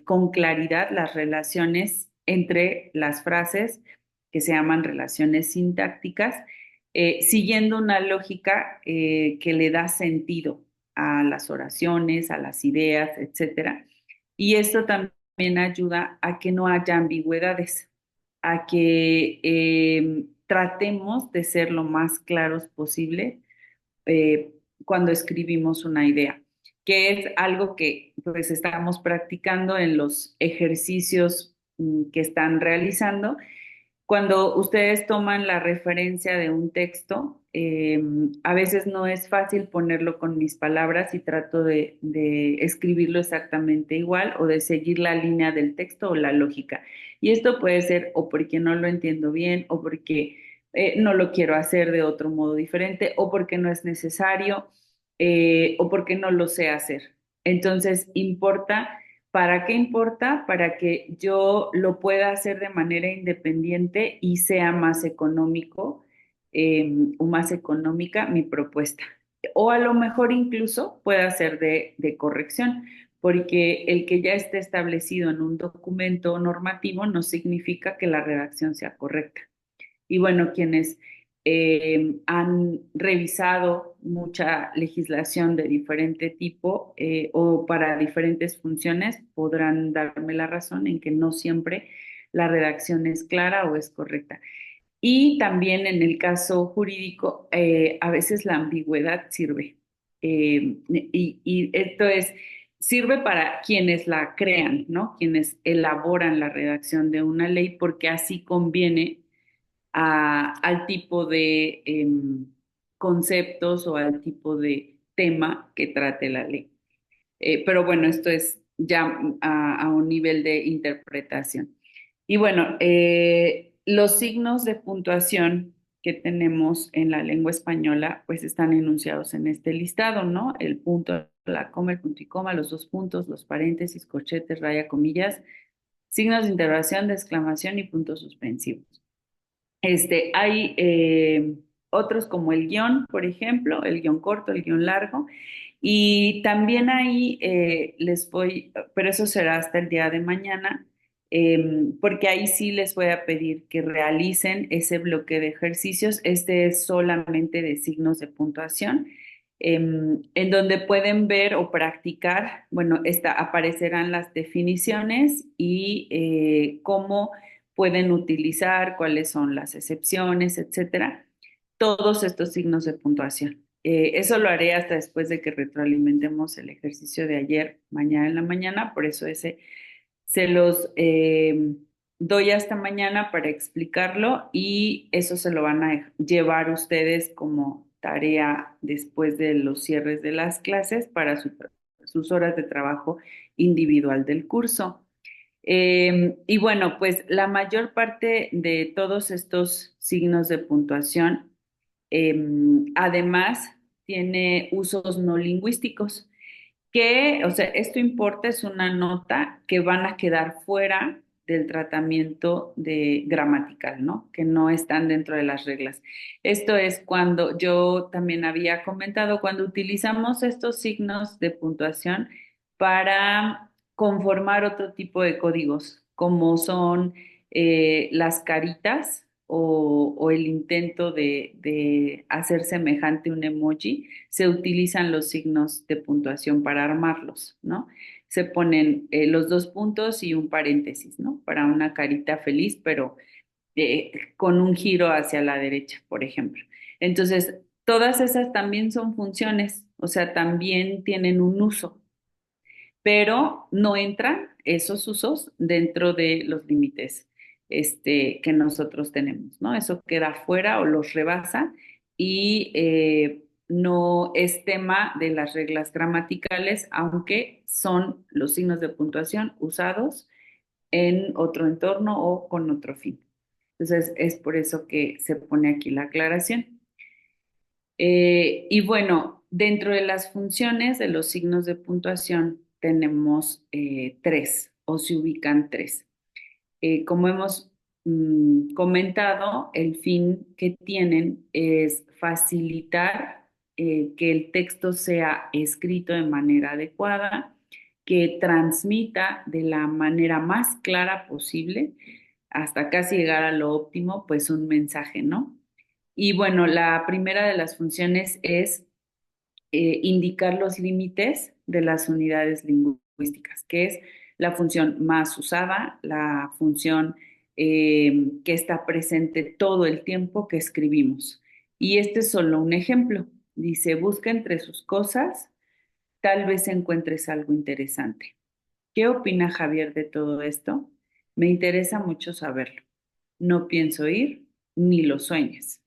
S1: con claridad las relaciones entre las frases que se llaman relaciones sintácticas, siguiendo una lógica que le da sentido a las oraciones, a las ideas, etcétera. Y esto también ayuda a que no haya ambigüedades, a que tratemos de ser lo más claros posible eh, cuando escribimos una idea, que es algo que pues estamos practicando en los ejercicios que están realizando. Cuando ustedes toman la referencia de un texto, a veces no es fácil ponerlo con mis palabras y trato de escribirlo exactamente igual o de seguir la línea del texto o la lógica. Y esto puede ser o porque no lo entiendo bien o porque no lo quiero hacer de otro modo diferente o porque no es necesario o porque no lo sé hacer. Entonces, importa. ¿Para qué importa? Para que yo lo pueda hacer de manera independiente y sea más económico o más económica mi propuesta. O a lo mejor incluso pueda ser de corrección, porque el que ya esté establecido en un documento normativo no significa que la redacción sea correcta. Y bueno, quienes han revisado mucha legislación de diferente tipo o para diferentes funciones podrán darme la razón en que no siempre la redacción es clara o es correcta. Y también en el caso jurídico, a veces la ambigüedad sirve. Y esto es sirve para quienes la crean, ¿no? Quienes elaboran la redacción de una ley, porque así conviene al tipo de conceptos o al tipo de tema que trate la ley. Pero bueno, esto es ya a un nivel de interpretación. Y bueno, los signos de puntuación que tenemos en la lengua española, pues están enunciados en este listado, ¿no? El punto, la coma, el punto y coma, los dos puntos, los paréntesis, corchetes, raya, comillas, signos de interrogación, de exclamación y puntos suspensivos. Hay otros como el guión, por ejemplo, el guión corto, el guión largo, y también ahí les voy, pero eso será hasta el día de mañana, porque ahí sí les voy a pedir que realicen ese bloque de ejercicios. Este es solamente de signos de puntuación, en donde pueden ver o practicar, bueno, aparecerán las definiciones y cómo pueden utilizar, cuáles son las excepciones, etcétera, todos estos signos de puntuación. Eso lo haré hasta después de que retroalimentemos el ejercicio de ayer, mañana en la mañana, por eso ese se los doy hasta mañana para explicarlo y eso se lo van a llevar ustedes como tarea después de los cierres de las clases para sus horas de trabajo individual del curso. Y bueno, pues la mayor parte de todos estos signos de puntuación, además, tiene usos no lingüísticos, que, o sea, esto importa, es una nota que van a quedar fuera del tratamiento de gramatical, ¿no? Que no están dentro de las reglas. Esto es cuando yo también había comentado, cuando utilizamos estos signos de puntuación para conformar otro tipo de códigos, como son las caritas o el intento de hacer semejante un emoji, se utilizan los signos de puntuación para armarlos, ¿no? Se ponen los dos puntos y un paréntesis, ¿no? Para una carita feliz, pero con un giro hacia la derecha, por ejemplo. Entonces, todas esas también son funciones, o sea, también tienen un uso, pero no entran esos usos dentro de los límites que nosotros tenemos, ¿no? Eso queda fuera o los rebasa y no es tema de las reglas gramaticales, aunque son los signos de puntuación usados en otro entorno o con otro fin. Entonces, es por eso que se pone aquí la aclaración. Y bueno, dentro de las funciones de los signos de puntuación tenemos tres o se ubican tres. Como hemos comentado, el fin que tienen es facilitar que el texto sea escrito de manera adecuada, que transmita de la manera más clara posible, hasta casi llegar a lo óptimo, pues un mensaje, ¿no? Y bueno, la primera de las funciones es indicar los límites de las unidades lingüísticas, que es la función más usada, la función que está presente todo el tiempo que escribimos. Y este es solo un ejemplo. Dice, busca entre sus cosas, tal vez encuentres algo interesante. ¿Qué opina Javier de todo esto? Me interesa mucho saberlo. No pienso ir, ni lo sueñes.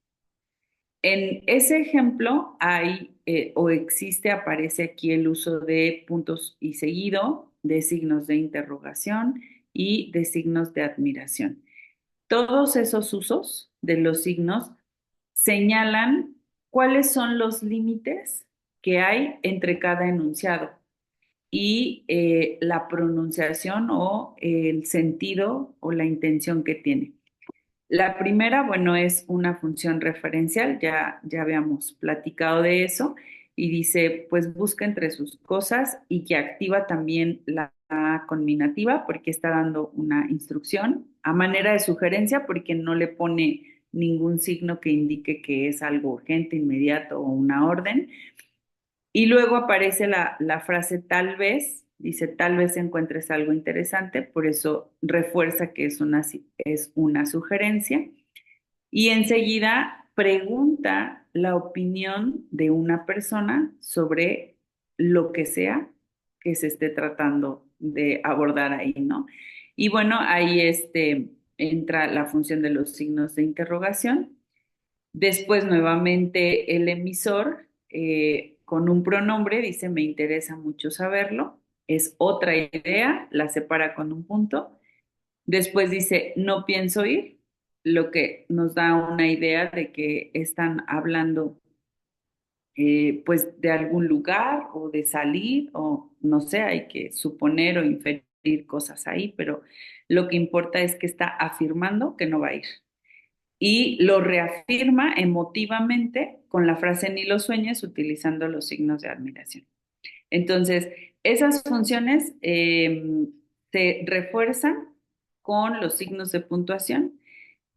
S1: En ese ejemplo hay o existe, aparece aquí el uso de puntos y seguido, de signos de interrogación y de signos de admiración. Todos esos usos de los signos señalan cuáles son los límites que hay entre cada enunciado y la pronunciación o el sentido o la intención que tiene. La primera, bueno, es una función referencial, ya habíamos platicado de eso, y dice, pues busca entre sus cosas y que activa también la conminativa porque está dando una instrucción a manera de sugerencia porque no le pone ningún signo que indique que es algo urgente, inmediato o una orden. Y luego aparece la frase tal vez, dice tal vez encuentres algo interesante, por eso refuerza que es una sugerencia. Y enseguida pregunta la opinión de una persona sobre lo que sea que se esté tratando de abordar ahí, ¿no? Y bueno, ahí entra la función de los signos de interrogación. Después, nuevamente, el emisor con un pronombre dice, me interesa mucho saberlo. Es otra idea, la separa con un punto. Después dice, no pienso ir, lo que nos da una idea de que están hablando pues de algún lugar o de salir o no sé, hay que suponer o inferir cosas ahí, pero lo que importa es que está afirmando que no va a ir. Y lo reafirma emotivamente con la frase ni lo sueñes utilizando los signos de admiración. Entonces, esas funciones se refuerzan con los signos de puntuación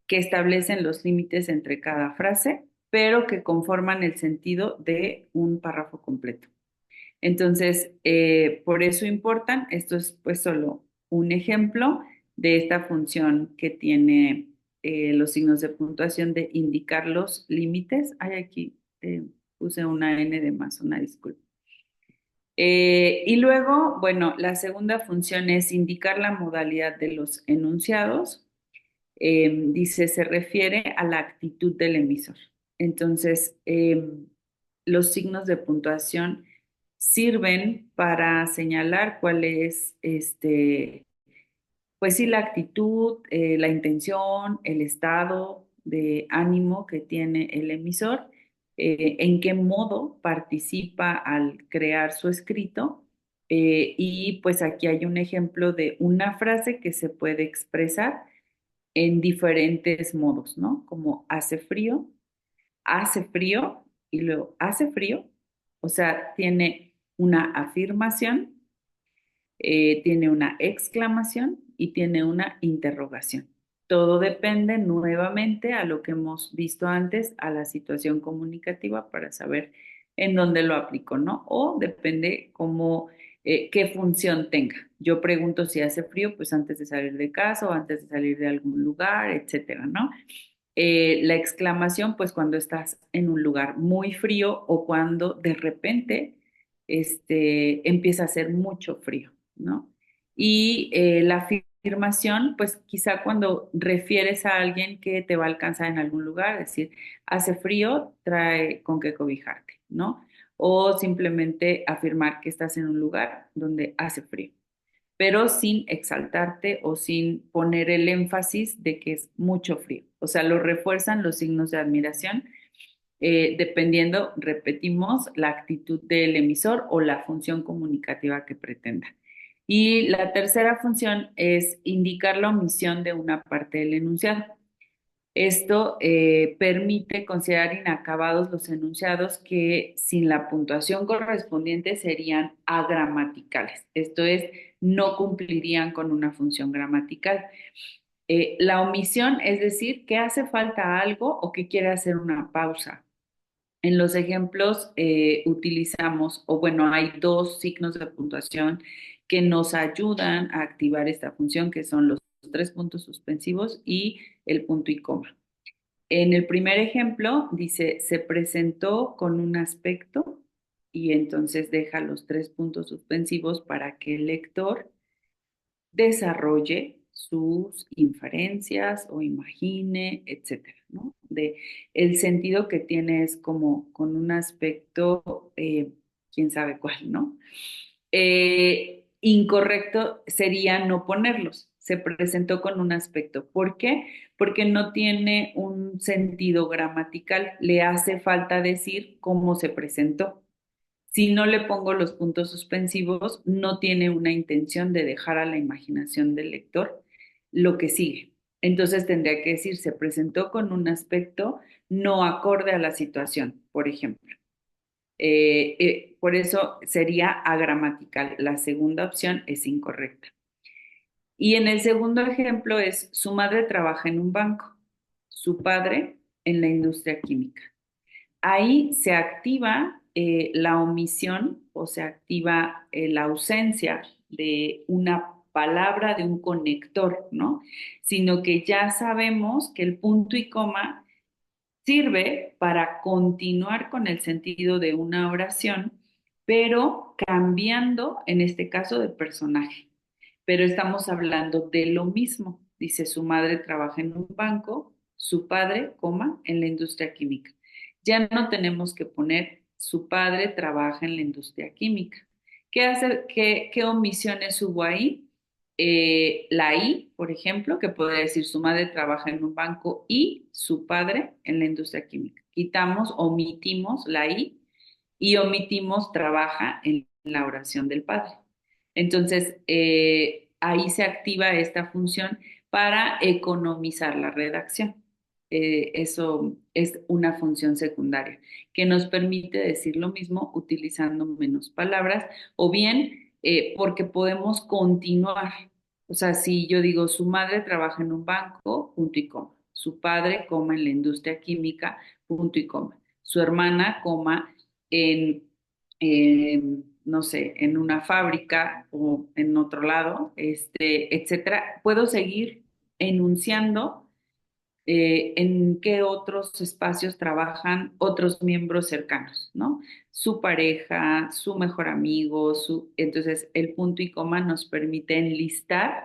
S1: que establecen los límites entre cada frase, pero que conforman el sentido de un párrafo completo. Entonces, por eso importan, esto es pues solo un ejemplo de esta función que tiene los signos de puntuación de indicar los límites. Ay, aquí puse una N de más, una disculpa. Y luego, bueno, la segunda función es indicar la modalidad de los enunciados. Dice, se refiere a la actitud del emisor. Entonces, los signos de puntuación sirven para señalar cuál es, pues sí, la actitud, la intención, el estado de ánimo que tiene el emisor, en qué modo participa al crear su escrito. Y pues aquí hay un ejemplo de una frase que se puede expresar en diferentes modos, ¿no? Como hace frío y luego hace frío, o sea, tiene una afirmación, tiene una exclamación y tiene una interrogación. Todo depende nuevamente a lo que hemos visto antes, a la situación comunicativa para saber en dónde lo aplico, ¿no? O depende cómo, qué función tenga. Yo pregunto si hace frío, pues antes de salir de casa o antes de salir de algún lugar, etcétera, ¿no? La exclamación, pues cuando estás en un lugar muy frío o cuando de repente empieza a hacer mucho frío, ¿no? Y la afirmación, pues quizá cuando refieres a alguien que te va a alcanzar en algún lugar, es decir, hace frío, trae con qué cobijarte, ¿no? O simplemente afirmar que estás en un lugar donde hace frío, pero sin exaltarte o sin poner el énfasis de que es mucho frío. O sea, lo refuerzan los signos de admiración, dependiendo, repetimos, la actitud del emisor o la función comunicativa que pretenda. Y la tercera función es indicar la omisión de una parte del enunciado. Esto permite considerar inacabados los enunciados que sin la puntuación correspondiente serían agramaticales. Esto es, no cumplirían con una función gramatical. La omisión es decir, que hace falta algo o que quiere hacer una pausa. En los ejemplos utilizamos, o bueno, hay dos signos de puntuación que nos ayudan a activar esta función, que son los tres puntos suspensivos y el punto y coma. En el primer ejemplo dice, se presentó con un aspecto y entonces deja los tres puntos suspensivos para que el lector desarrolle sus inferencias o imagine, etcétera, ¿no? De el sentido que tiene es como con un aspecto, quién sabe cuál, ¿no? Incorrecto sería no ponerlos. Se presentó con un aspecto. ¿Por qué? Porque no tiene un sentido gramatical. Le hace falta decir cómo se presentó. Si no le pongo los puntos suspensivos, no tiene una intención de dejar a la imaginación del lector lo que sigue. Entonces tendría que decir, se presentó con un aspecto no acorde a la situación, por ejemplo. Por eso sería agramatical. La segunda opción es incorrecta. Y en el segundo ejemplo es, su madre trabaja en un banco, su padre en la industria química. Ahí se activa la omisión o se activa la ausencia de una palabra, de un conector, ¿no? Sino que ya sabemos que el punto y coma sirve para continuar con el sentido de una oración pero cambiando, en este caso, de personaje. Pero estamos hablando de lo mismo. Dice, su madre trabaja en un banco, su padre, coma, en la industria química. Ya no tenemos que poner, su padre trabaja en la industria química. ¿Qué omisiones hubo ahí? La I, por ejemplo, que podría decir su madre trabaja en un banco y su padre en la industria química. Quitamos, omitimos la I y omitimos trabaja en la oración del padre. Entonces, ahí se activa esta función para economizar la redacción. Eso es una función secundaria que nos permite decir lo mismo utilizando menos palabras o bien porque podemos continuar. O sea, si yo digo, su madre trabaja en un banco, punto y coma. Su padre, coma, en la industria química, punto y coma. Su hermana, coma, en, no sé, en una fábrica o en otro lado, etcétera. Puedo seguir enunciando en qué otros espacios trabajan otros miembros cercanos, ¿no? Su pareja, su mejor amigo, entonces el punto y coma nos permite enlistar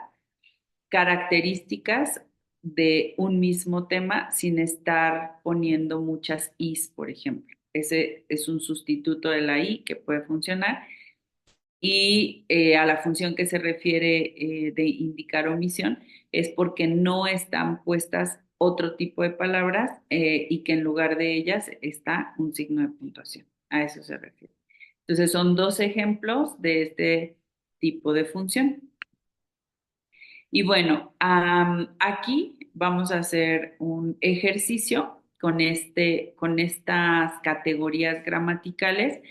S1: características de un mismo tema sin estar poniendo muchas is, por ejemplo. Ese es un sustituto de la i que puede funcionar y a la función que se refiere de indicar omisión es porque no están puestas otro tipo de palabras y que en lugar de ellas está un signo de puntuación. A eso se refiere. Entonces son dos ejemplos de este tipo de función. Y bueno, aquí vamos a hacer un ejercicio con estas categorías gramaticales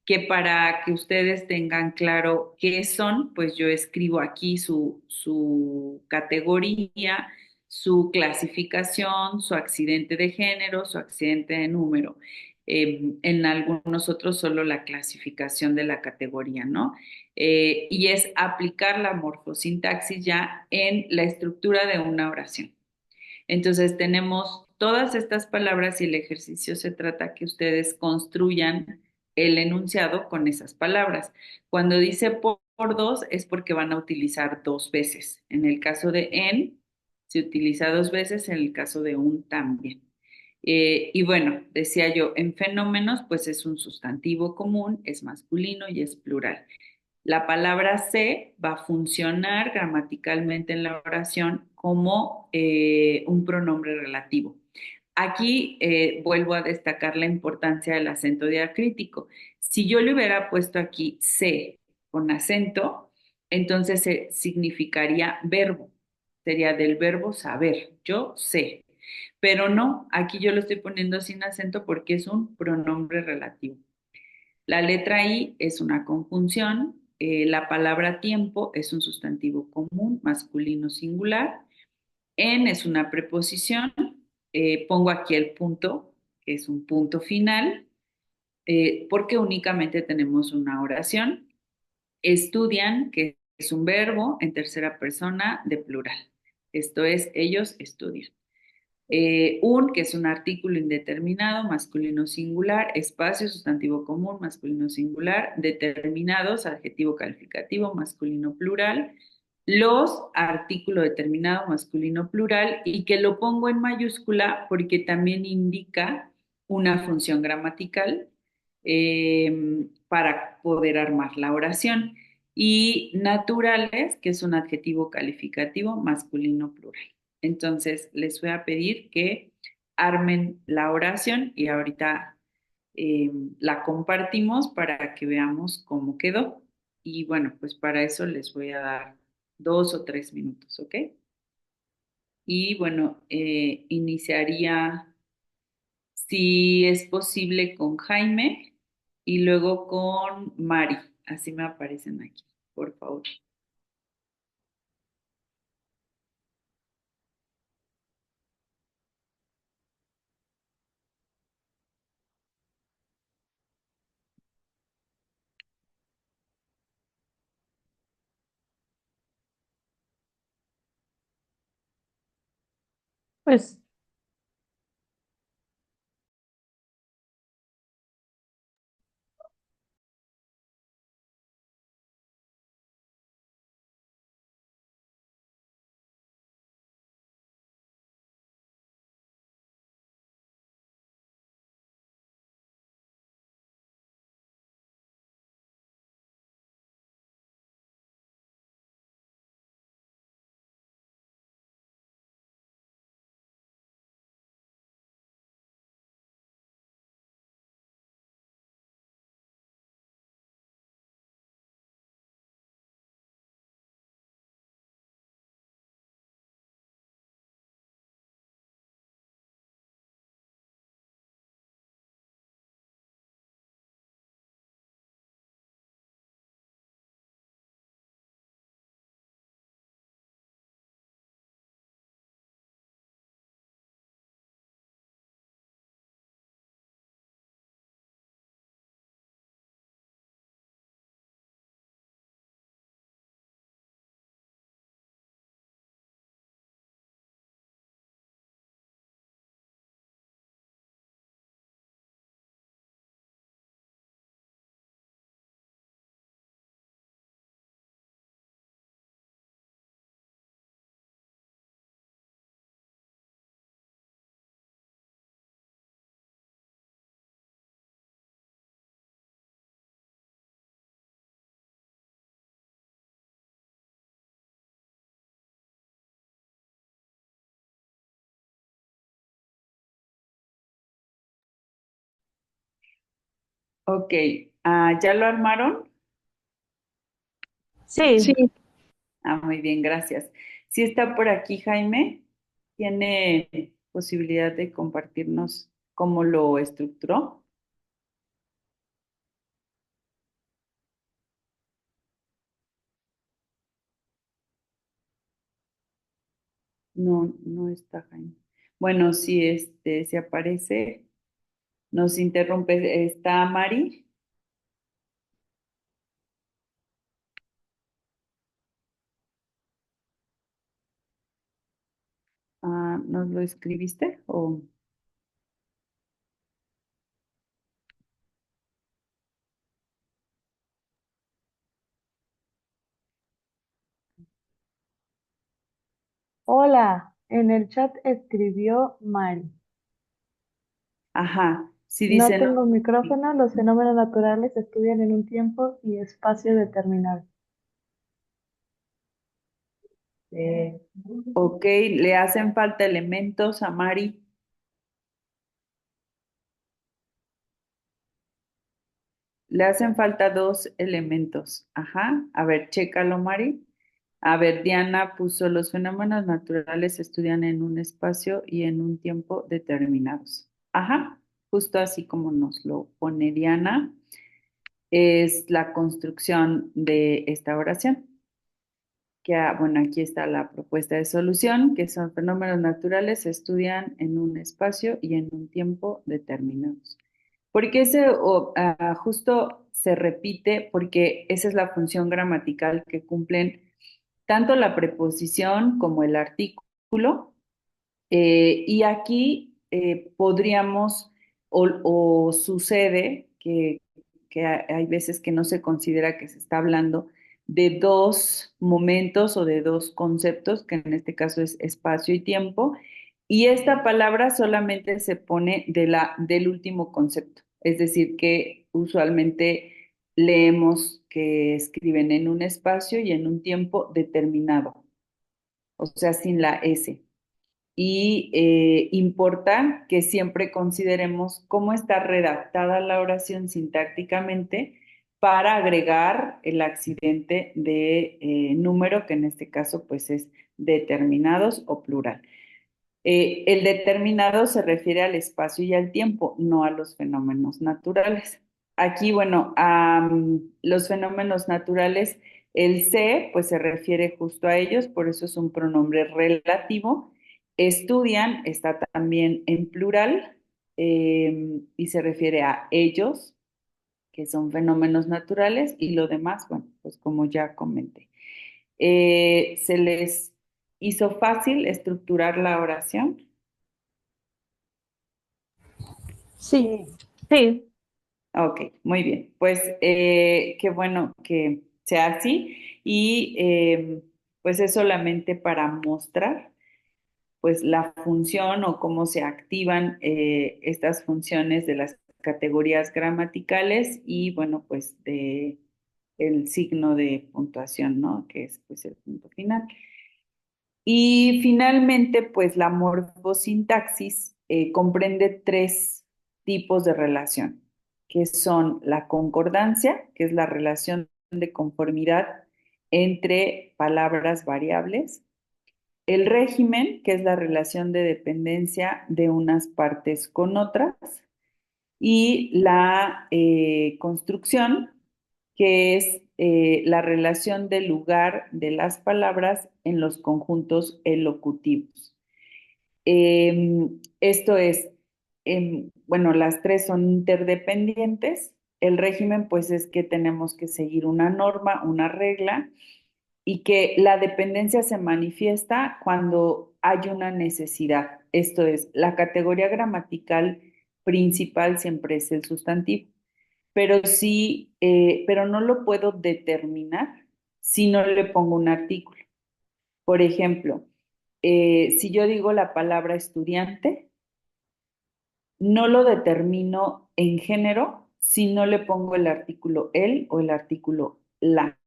S1: que para que ustedes tengan claro qué son, pues yo escribo aquí su categoría, su clasificación, su accidente de género, su accidente de número. En algunos otros solo la clasificación de la categoría, ¿no? Y es aplicar la morfosintaxis ya en la estructura de una oración. Entonces tenemos todas estas palabras y el ejercicio se trata que ustedes construyan el enunciado con esas palabras. Cuando dice por dos es porque van a utilizar dos veces. En el caso de en, se utiliza dos veces, en el caso de un también. Y bueno, decía yo, en fenómenos, pues es un sustantivo común, es masculino y es plural. La palabra se va a funcionar gramaticalmente en la oración como un pronombre relativo. Aquí vuelvo a destacar la importancia del acento diacrítico. Si yo le hubiera puesto aquí se con acento, entonces significaría verbo. Sería del verbo saber. Yo sé. Pero no, aquí yo lo estoy poniendo sin acento porque es un pronombre relativo. La letra I es una conjunción. La palabra tiempo es un sustantivo común, masculino singular. En es una preposición. Pongo aquí el punto, que es un punto final, porque únicamente tenemos una oración. Estudian, que es un verbo en tercera persona de plural. Esto es, ellos estudian. Que es un artículo indeterminado, masculino singular, espacio, sustantivo común, masculino singular, determinados, adjetivo calificativo, masculino plural, los, artículo determinado, masculino plural, y que lo pongo en mayúscula porque también indica una función gramatical para poder armar la oración. Y naturales, que es un adjetivo calificativo, masculino plural. Entonces, les voy a pedir que armen la oración y ahorita la compartimos para que veamos cómo quedó. Y bueno, pues para eso les voy a dar 2 o 3 minutos, ¿ok? Y bueno, iniciaría, si es posible, con Jaime y luego con Mari. Así me aparecen aquí, por favor.
S7: Pues
S1: Ok, ¿ya lo armaron?
S7: Sí,
S5: Sí,
S1: Muy bien, gracias. Si está por aquí, Jaime, ¿tiene posibilidad de compartirnos cómo lo estructuró? No, no está Jaime. Bueno, si aparece, nos interrumpe. ¿Está Mari? ¿Nos lo escribiste?
S4: Hola, en el chat escribió Mari.
S1: Ajá, si
S4: No
S1: dice no.
S4: tengo micrófono, los fenómenos naturales se estudian en un tiempo y espacio determinado.
S1: Ok, le hacen falta elementos a Mari. Le hacen falta dos elementos. Ajá. A ver, chécalo, Mari. A ver, Diana puso los fenómenos naturales se estudian en un espacio y en un tiempo determinados. Ajá. Justo así como nos lo pone Diana, es la construcción de esta oración. Bueno, aquí está la propuesta de solución, que son fenómenos naturales se estudian en un espacio y en un tiempo determinados. Porque justo se repite porque esa es la función gramatical que cumplen tanto la preposición como el artículo. Y aquí podríamos, o sucede que hay veces que no se considera que se está hablando de dos momentos o de dos conceptos, que en este caso es espacio y tiempo, y esta palabra solamente se pone del último concepto, es decir, que usualmente leemos que escriben en un espacio y en un tiempo determinado, o sea, sin la S. Y importa que siempre consideremos cómo está redactada la oración sintácticamente para agregar el accidente de número, que en este caso pues es determinados o plural. El determinado se refiere al espacio y al tiempo, no a los fenómenos naturales. Aquí, bueno, a los fenómenos naturales, el se, pues se refiere justo a ellos, por eso es un pronombre relativo. Estudian, está también en plural, y se refiere a ellos, que son fenómenos naturales, y lo demás, bueno, pues como ya comenté. ¿Se les hizo fácil estructurar la oración?
S4: Sí,
S7: sí,
S1: Ok, muy bien. Pues qué bueno que sea así y pues es solamente para mostrar pues la función o cómo se activan estas funciones de las categorías gramaticales y bueno pues de el signo de puntuación, ¿no? Que es pues el punto final. Y finalmente, pues la morfosintaxis comprende tres tipos de relación, que son la concordancia, que es la relación de conformidad entre palabras variables, el régimen, que es la relación de dependencia de unas partes con otras, y la construcción, que es la relación del lugar de las palabras en los conjuntos elocutivos. Esto es, bueno, las tres son interdependientes. El régimen, pues, es que tenemos que seguir una norma, una regla, y que la dependencia se manifiesta cuando hay una necesidad. Esto es, la categoría gramatical principal siempre es el sustantivo, pero sí, pero no lo puedo determinar si no le pongo un artículo. Por ejemplo, si yo digo la palabra estudiante, no lo determino en género si no le pongo el artículo el o el artículo la,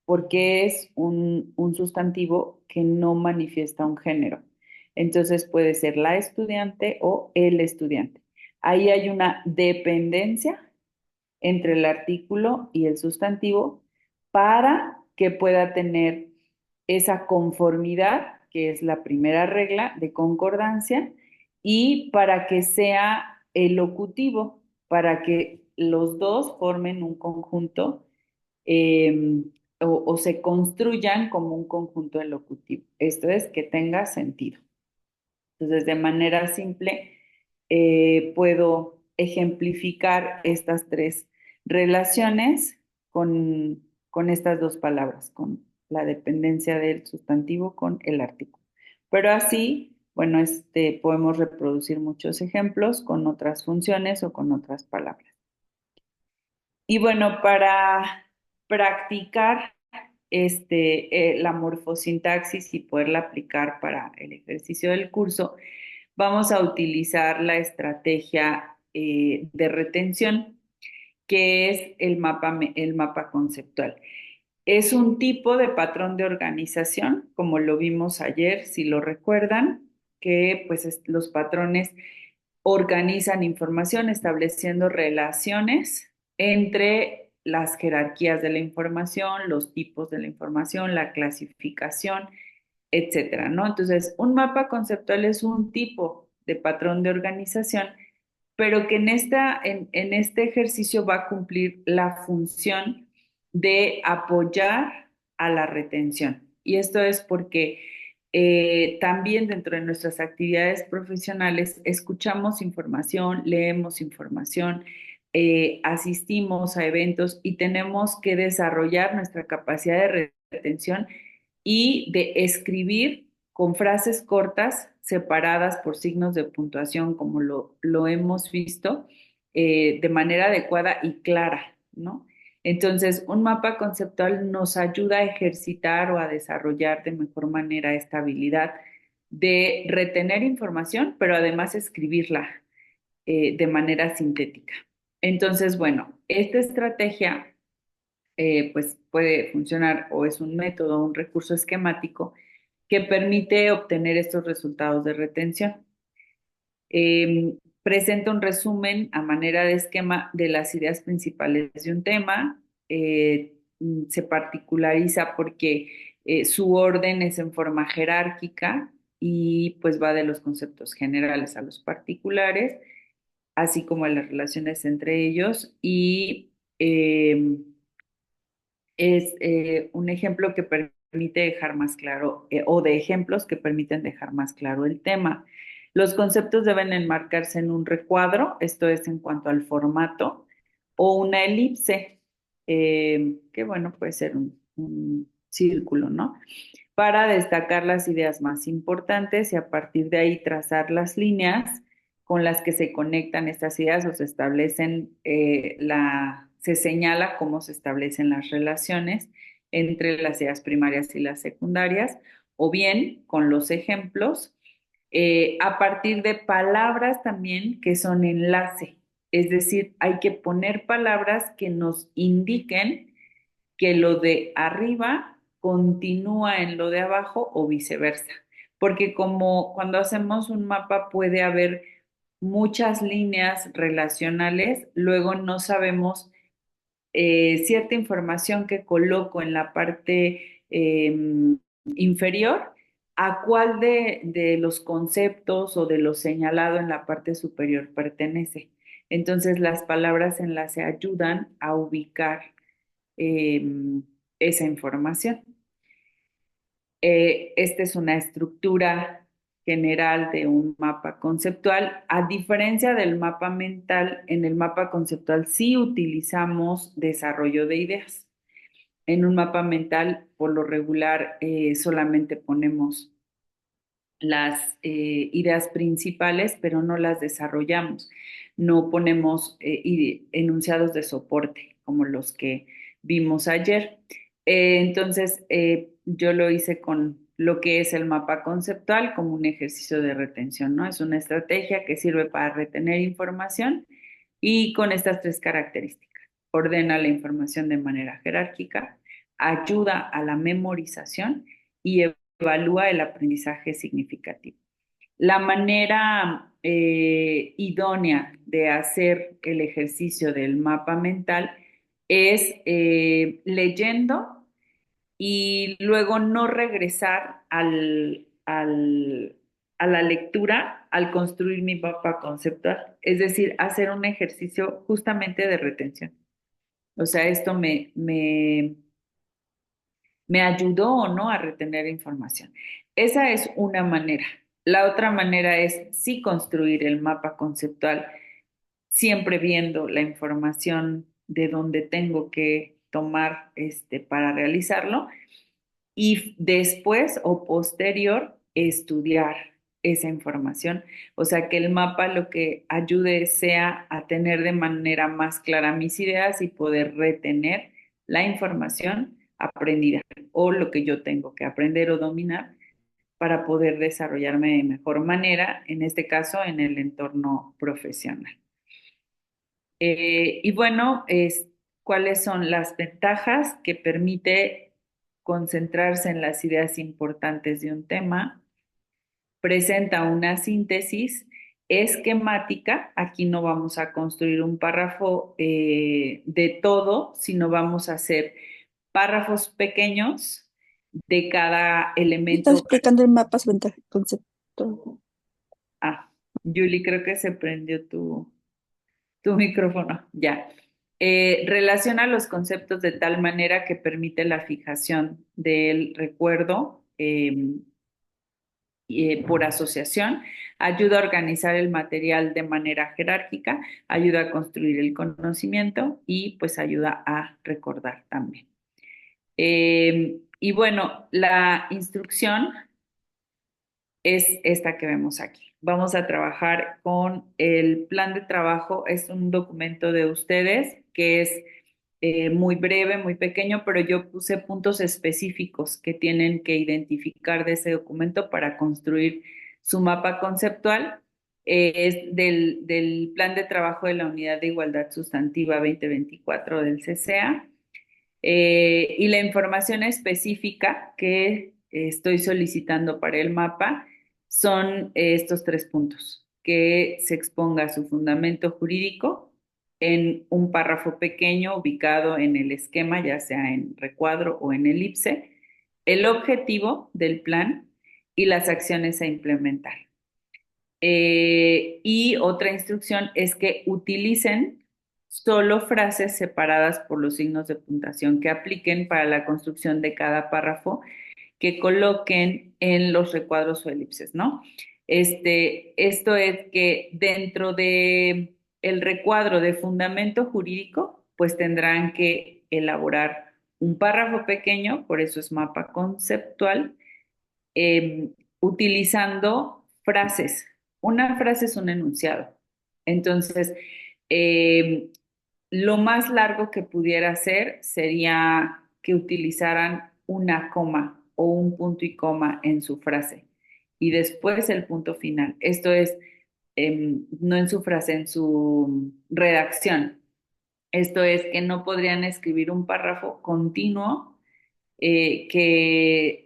S1: porque es un sustantivo que no manifiesta un género. Entonces puede ser la estudiante o el estudiante. Ahí hay una dependencia entre el artículo y el sustantivo para que pueda tener esa conformidad, que es la primera regla de concordancia, y para que sea elocutivo, para que los dos formen un conjunto eh, o se construyan como un conjunto elocutivo. Esto es, que tenga sentido. Entonces, de manera simple, puedo ejemplificar estas tres relaciones con estas dos palabras, con la dependencia del sustantivo con el artículo. Pero así, bueno, podemos reproducir muchos ejemplos con otras funciones o con otras palabras. Y bueno, para practicar la morfosintaxis y poderla aplicar para el ejercicio del curso, vamos a utilizar la estrategia de retención, que es el mapa conceptual. Es un tipo de patrón de organización, como lo vimos ayer, si lo recuerdan, que pues los patrones organizan información estableciendo relaciones entre las jerarquías de la información, los tipos de la información, la clasificación, etcétera, ¿no? Entonces, un mapa conceptual es un tipo de patrón de organización, pero que en este ejercicio va a cumplir la función de apoyar a la retención. Y esto es porque también dentro de nuestras actividades profesionales escuchamos información, leemos información, asistimos a eventos y tenemos que desarrollar nuestra capacidad de retención y de escribir con frases cortas separadas por signos de puntuación, como lo hemos visto, de manera adecuada y clara, ¿no? Entonces, un mapa conceptual nos ayuda a ejercitar o a desarrollar de mejor manera esta habilidad de retener información, pero además escribirla de manera sintética. Entonces, bueno, esta estrategia pues puede funcionar o es un método, un recurso esquemático que permite obtener estos resultados de retención. Presenta un resumen a manera de esquema de las ideas principales de un tema. Se particulariza porque su orden es en forma jerárquica y pues va de los conceptos generales a los particulares, así como las relaciones entre ellos y es un ejemplo que permite dejar más claro, o de ejemplos que permiten dejar más claro el tema. Los conceptos deben enmarcarse en un recuadro, esto es en cuanto al formato, o una elipse, que bueno, puede ser un círculo, ¿no? Para destacar las ideas más importantes y a partir de ahí trazar las líneas con las que se conectan estas ideas o se establecen, se señala cómo se establecen las relaciones entre las ideas primarias y las secundarias, o bien con los ejemplos, a partir de palabras también que son enlace. Es decir, hay que poner palabras que nos indiquen que lo de arriba continúa en lo de abajo o viceversa. Porque como cuando hacemos un mapa puede haber muchas líneas relacionales, luego no sabemos cierta información que coloco en la parte inferior, a cuál de los conceptos o de lo señalado en la parte superior pertenece. Entonces, las palabras enlace ayudan a ubicar eh, esa información. Esta es una estructura general de un mapa conceptual. A diferencia del mapa mental, en el mapa conceptual sí utilizamos desarrollo de ideas. En un mapa mental, por lo regular, solamente ponemos las ideas principales, pero no las desarrollamos. No ponemos enunciados de soporte como los que vimos ayer. Entonces, yo lo hice con lo que es el mapa conceptual como un ejercicio de retención, ¿no? Es una estrategia que sirve para retener información y con estas tres características. Ordena la información de manera jerárquica, ayuda a la memorización y evalúa el aprendizaje significativo. La manera idónea de hacer el ejercicio del mapa mental es leyendo y luego no regresar a la lectura al construir mi mapa conceptual. Es decir, hacer un ejercicio justamente de retención. O sea, esto me ayudó o no a retener información. Esa es una manera. La otra manera es sí construir el mapa conceptual, siempre viendo la información de donde tengo que tomar para realizarlo y después o posterior estudiar esa información. O sea, que el mapa lo que ayude sea a tener de manera más clara mis ideas y poder retener la información aprendida o lo que yo tengo que aprender o dominar para poder desarrollarme de mejor manera, en este caso en el entorno profesional. Y bueno, ¿cuáles son las ventajas que permite concentrarse en las ideas importantes de un tema? Presenta una síntesis esquemática. Aquí no vamos a construir un párrafo de todo, sino vamos a hacer párrafos pequeños de cada
S5: Estás
S1: elemento.
S5: explicando el mapa concepto.
S1: Ah, Julie, creo que se prendió tu micrófono, ya. Relaciona los conceptos de tal manera que permite la fijación del recuerdo por asociación, ayuda a organizar el material de manera jerárquica, ayuda a construir el conocimiento y pues ayuda a recordar también. Y bueno, la instrucción es esta que vemos aquí. Vamos a trabajar con el plan de trabajo. Es un documento de ustedes que es muy breve, muy pequeño, pero yo puse puntos específicos que tienen que identificar de ese documento para construir su mapa conceptual. Es del plan de trabajo de la Unidad de Igualdad Sustantiva 2024 del CCA. Y la información específica que estoy solicitando para el mapa son estos tres puntos: que se exponga su fundamento jurídico en un párrafo pequeño ubicado en el esquema, ya sea en recuadro o en elipse, el objetivo del plan y las acciones a implementar. Y otra instrucción es que utilicen solo frases separadas por los signos de puntuación que apliquen para la construcción de cada párrafo, que coloquen en los recuadros o elipses, ¿no? Esto es que dentro de el recuadro de fundamento jurídico, pues tendrán que elaborar un párrafo pequeño, por eso es mapa conceptual, utilizando frases. Una frase es un enunciado. Entonces, eh, lo más largo que pudiera ser sería que utilizaran una coma o un punto y coma en su frase y después el punto final. Esto es, no en su frase, en su redacción. Esto es que no podrían escribir un párrafo continuo que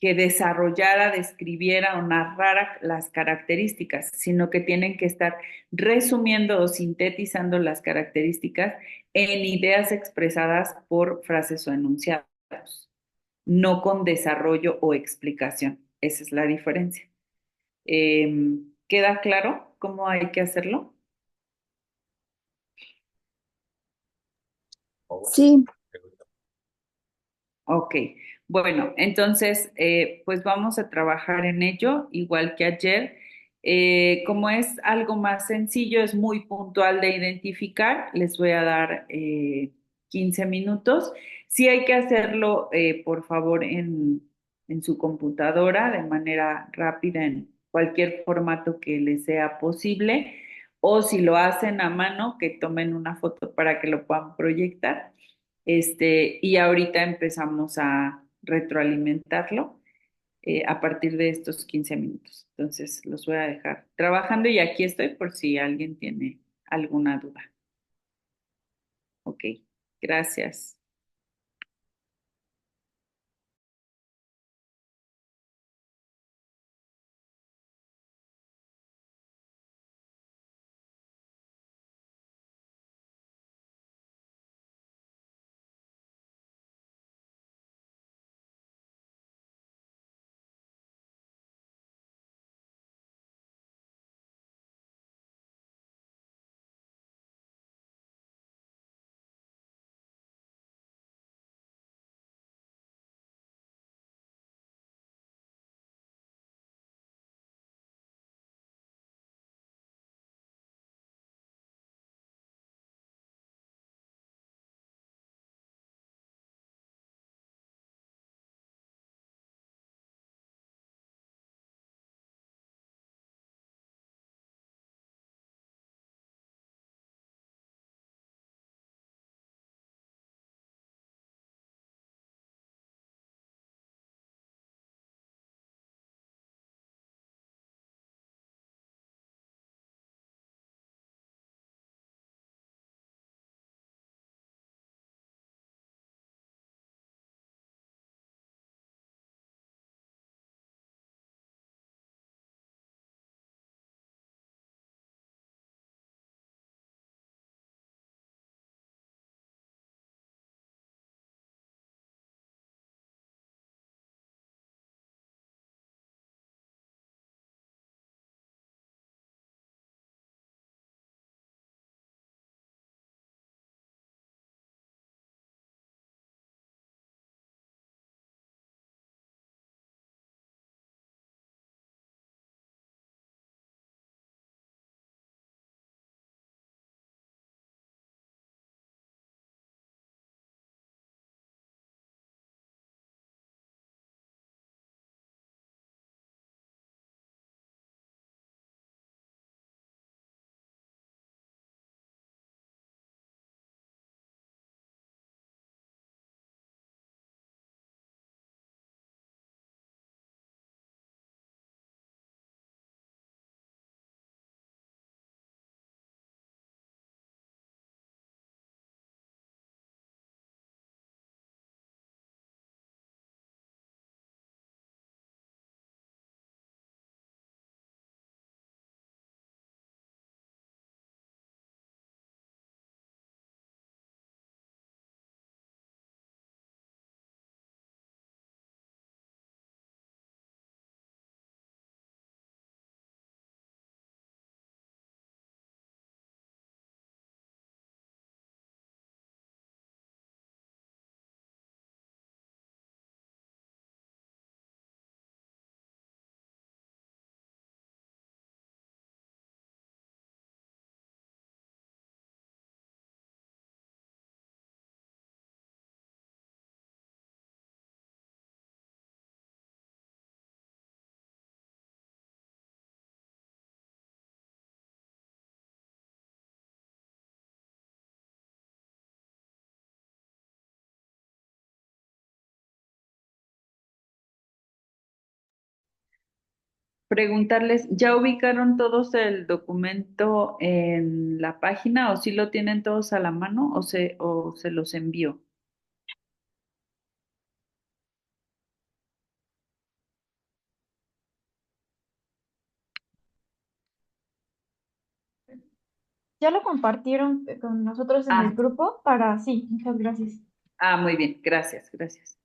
S1: desarrollara, describiera o narrara las características, sino que tienen que estar resumiendo o sintetizando las características en ideas expresadas por frases o enunciados, no con desarrollo o explicación. Esa es la diferencia. ¿Queda claro cómo hay que hacerlo?
S5: Sí,
S1: Ok, bueno, entonces, pues vamos a trabajar en ello, igual que ayer. Como es algo más sencillo, es muy puntual de identificar, les voy a dar 15 minutos. Si hay que hacerlo, por favor, en su computadora de manera rápida, en cualquier formato que les sea posible, o si lo hacen a mano, que tomen una foto para que lo puedan proyectar. Y ahorita empezamos a retroalimentarlo a partir de estos 15 minutos. Entonces los voy a dejar trabajando y aquí estoy por si alguien tiene alguna duda. Ok, gracias. Preguntarles, ¿ya ubicaron todos el documento en la página o si lo tienen todos a la mano o se los envío?
S2: Ya lo compartieron con nosotros en el
S1: Ah,
S2: grupo para, sí, muchas gracias.
S1: muy bien, gracias, gracias.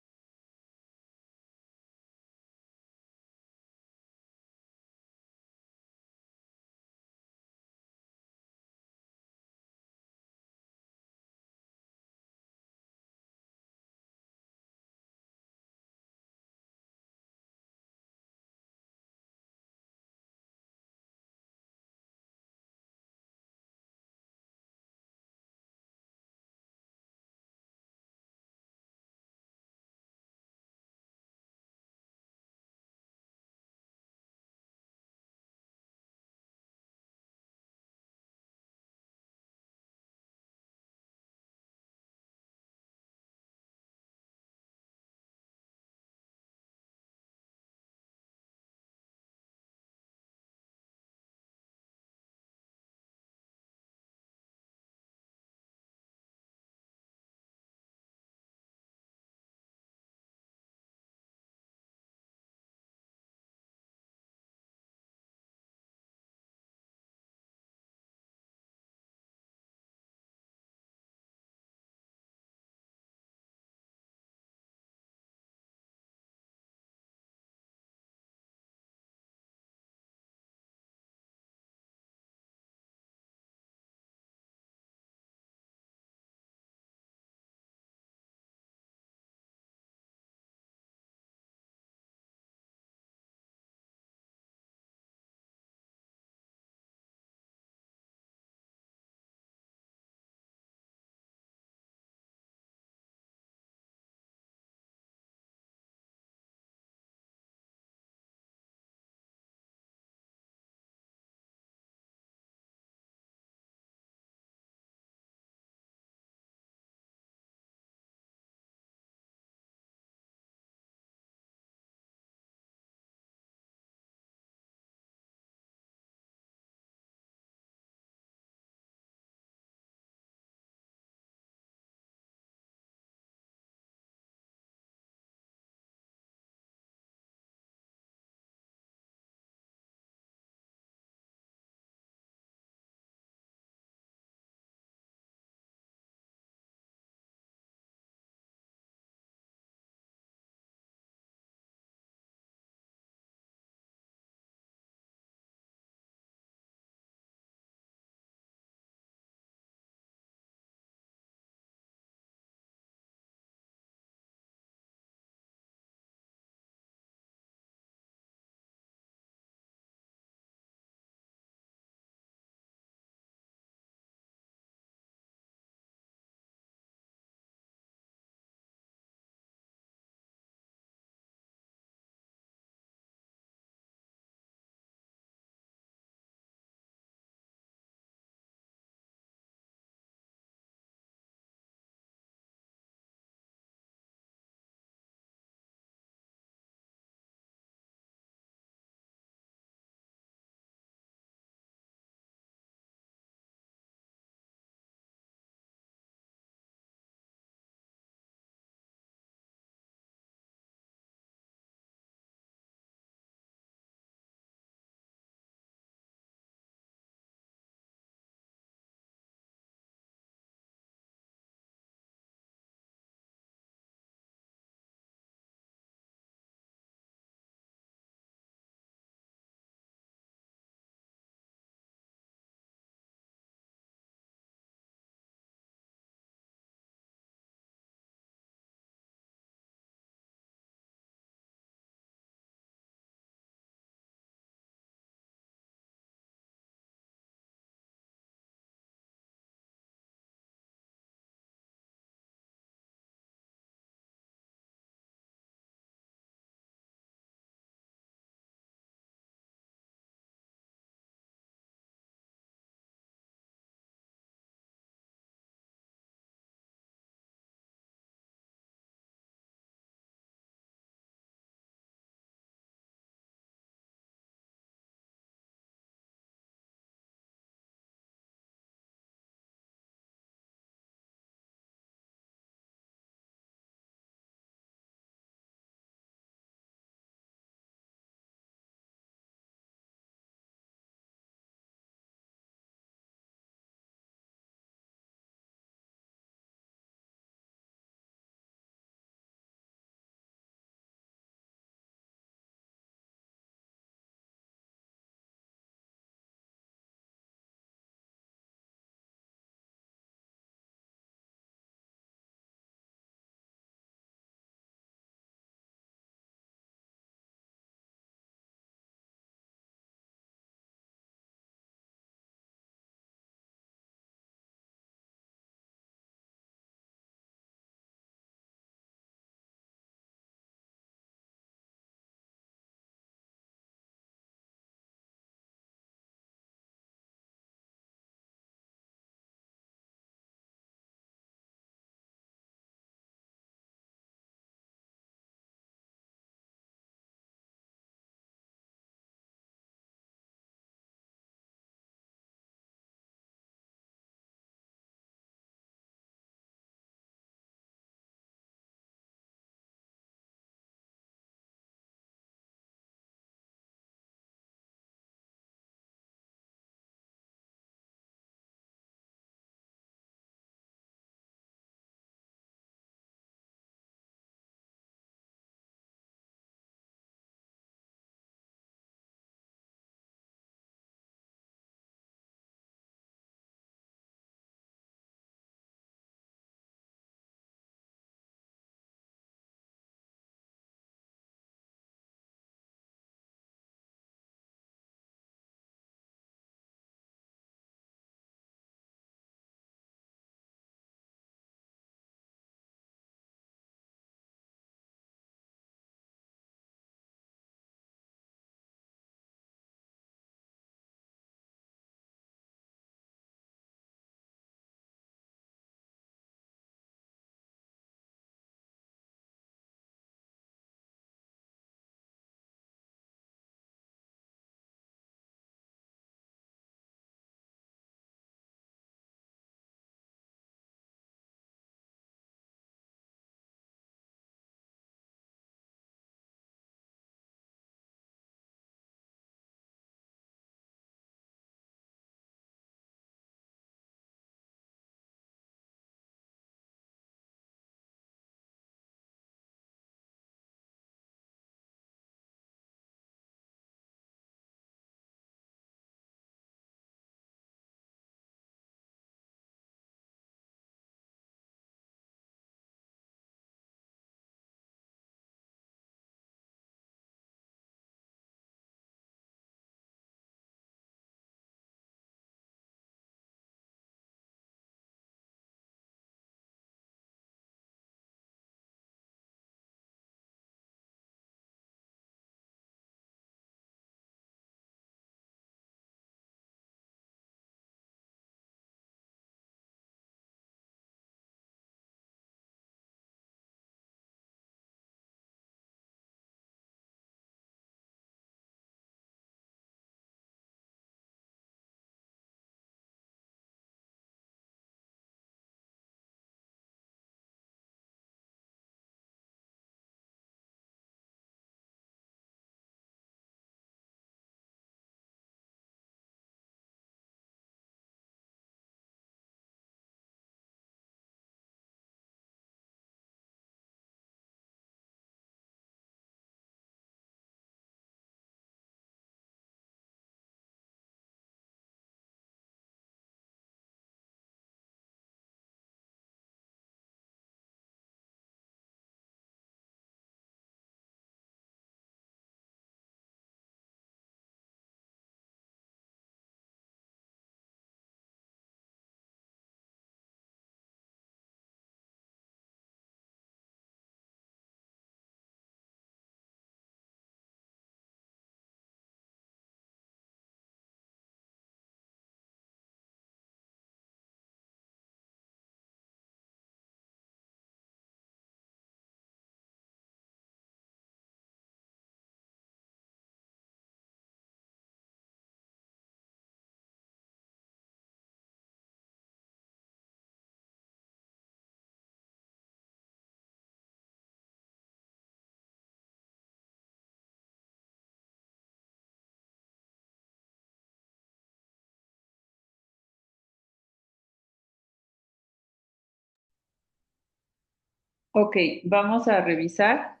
S1: Ok, vamos a revisar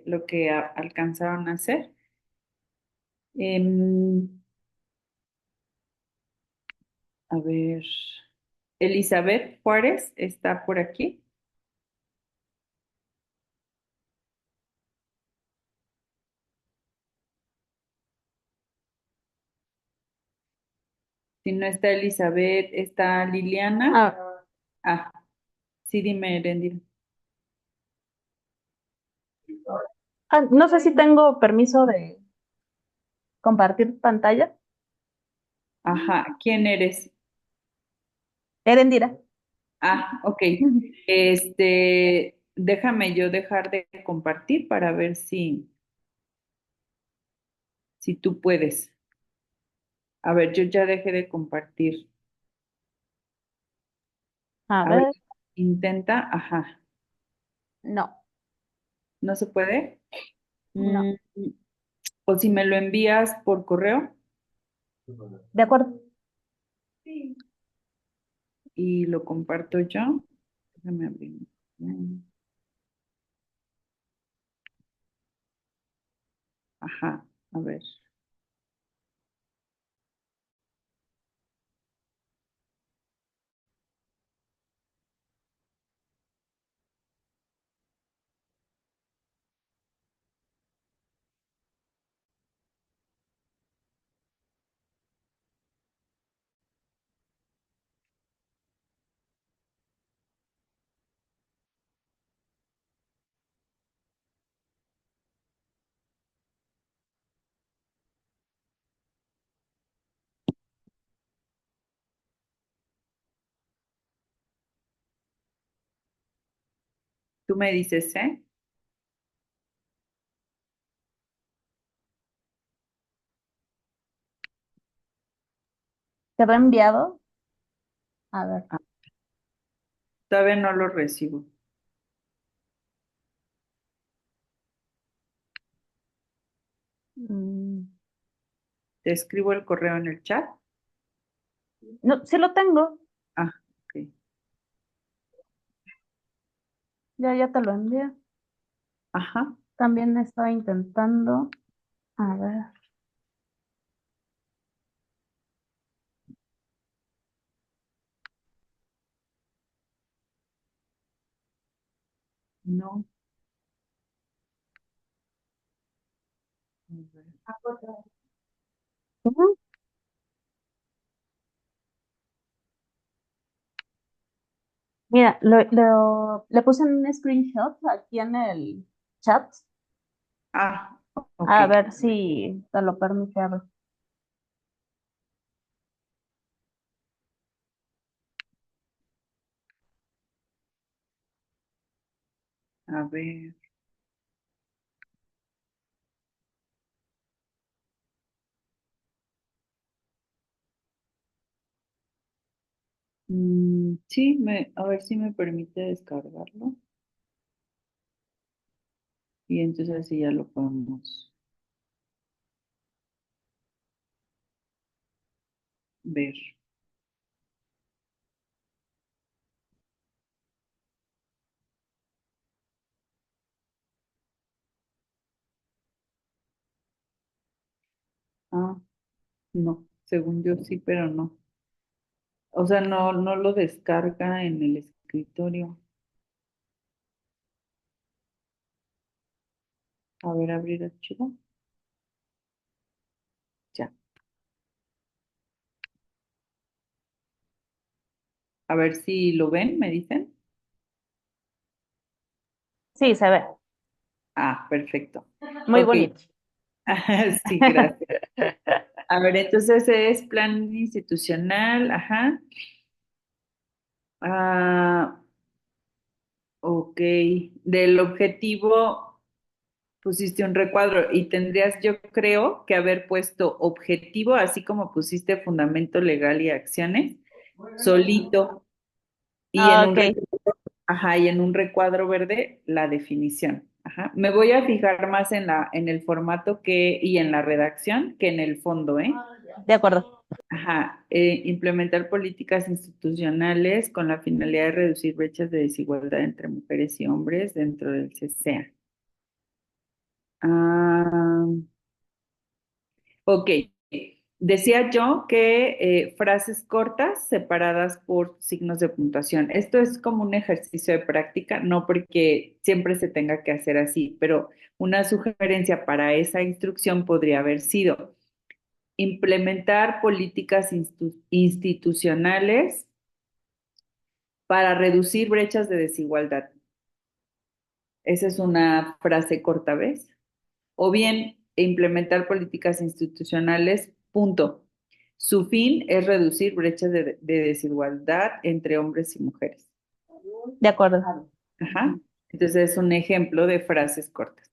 S1: lo que alcanzaron a hacer. Em, a ver, Elizabeth Juárez está por aquí. Si no está Elizabeth, está Liliana.
S7: Ah,
S1: Ah, sí, dime, Erendira.
S7: no sé si tengo permiso de compartir pantalla.
S1: Ajá, ¿quién eres?
S7: Erendira.
S1: Ah, ok. Déjame yo dejar de compartir para ver si tú puedes. A ver, yo ya dejé de compartir.
S7: A
S1: A ver,
S7: ver,
S1: intenta. Ajá,
S7: no,
S1: ¿no se puede?
S7: no.
S1: Mm, o si me lo envías por correo
S7: De acuerdo.
S1: y lo comparto yo. Déjame abrir. Ajá, a ver. Tú me dices, ¿eh?
S7: ¿Te lo he enviado? A ver.
S1: Ah, todavía no lo recibo.
S7: Mm,
S1: Te escribo el correo en el chat.
S7: no, sí lo tengo.
S1: Ah, ok.
S7: Ya te lo envié.
S1: Ajá.
S7: También estaba intentando. A ver.
S1: No. A ver.
S7: Ujú. Mira, le puse un screenshot aquí en el chat.
S1: Ah, ok.
S7: A ver si te lo permite. A ver.
S1: A ver. Sí, a ver si me permite descargarlo. Y entonces así ya lo podemos ver. Ah, no, según yo sí, pero no. O sea, no lo descarga en el escritorio. A ver, abrir archivo. Ya. A ver si lo ven, me dicen.
S7: Sí, se ve.
S1: Ah, perfecto.
S7: Muy
S1: Ok.
S7: bonito.
S1: Sí, gracias. A ver, entonces es plan institucional, ajá. Ah, ok. Del objetivo pusiste un recuadro y tendrías, yo creo, que haber puesto objetivo, así como pusiste fundamento legal y acciones, solito, y en
S7: Ah,
S1: un
S7: ok.
S1: ajá, y en un recuadro verde la definición. Ajá. Me voy a fijar más en el formato y en la redacción que en el fondo, ¿eh?
S7: De acuerdo.
S1: Ajá, implementar políticas institucionales con la finalidad de reducir brechas de desigualdad entre mujeres y hombres dentro del CCA. Ah, ok, decía yo que frases cortas separadas por signos de puntuación. Esto es como un ejercicio de práctica, no porque siempre se tenga que hacer así, pero una sugerencia para esa instrucción podría haber sido implementar políticas institucionales para reducir brechas de desigualdad. Esa es una frase corta, ¿ves? O bien implementar políticas institucionales, punto. Su fin es reducir brechas de desigualdad entre hombres y mujeres.
S7: De acuerdo.
S1: Ajá. Entonces es un ejemplo de frases cortas.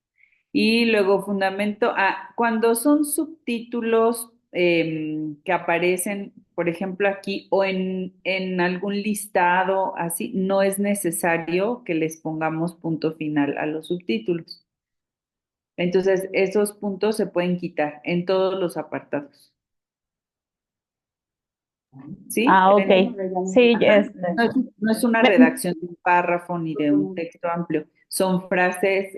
S1: Y luego fundamento, cuando son subtítulos que aparecen, por ejemplo, aquí o en algún listado así, no es necesario que les pongamos punto final a los subtítulos. Entonces, esos puntos se pueden quitar en todos los apartados. ¿Sí?
S7: Ah, ok. Sí,
S1: Ajá. No es una
S7: me-
S1: redacción de un párrafo ni de un texto amplio, son frases,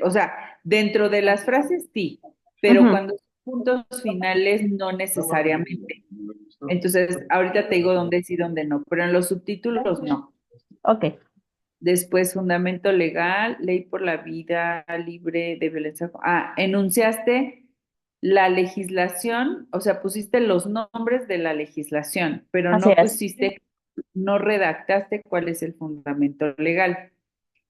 S1: o sea, dentro de las frases sí, pero
S7: ujú,
S1: cuando son puntos finales no necesariamente. Entonces, ahorita te digo dónde sí, dónde no, pero en los subtítulos no.
S7: ok.
S1: Después, fundamento legal, ley por la vida libre de violencia. Enunciaste la legislación, o sea, pusiste los nombres de la legislación, pero
S7: Así
S1: no
S7: es.
S1: pusiste, no redactaste cuál es el fundamento legal.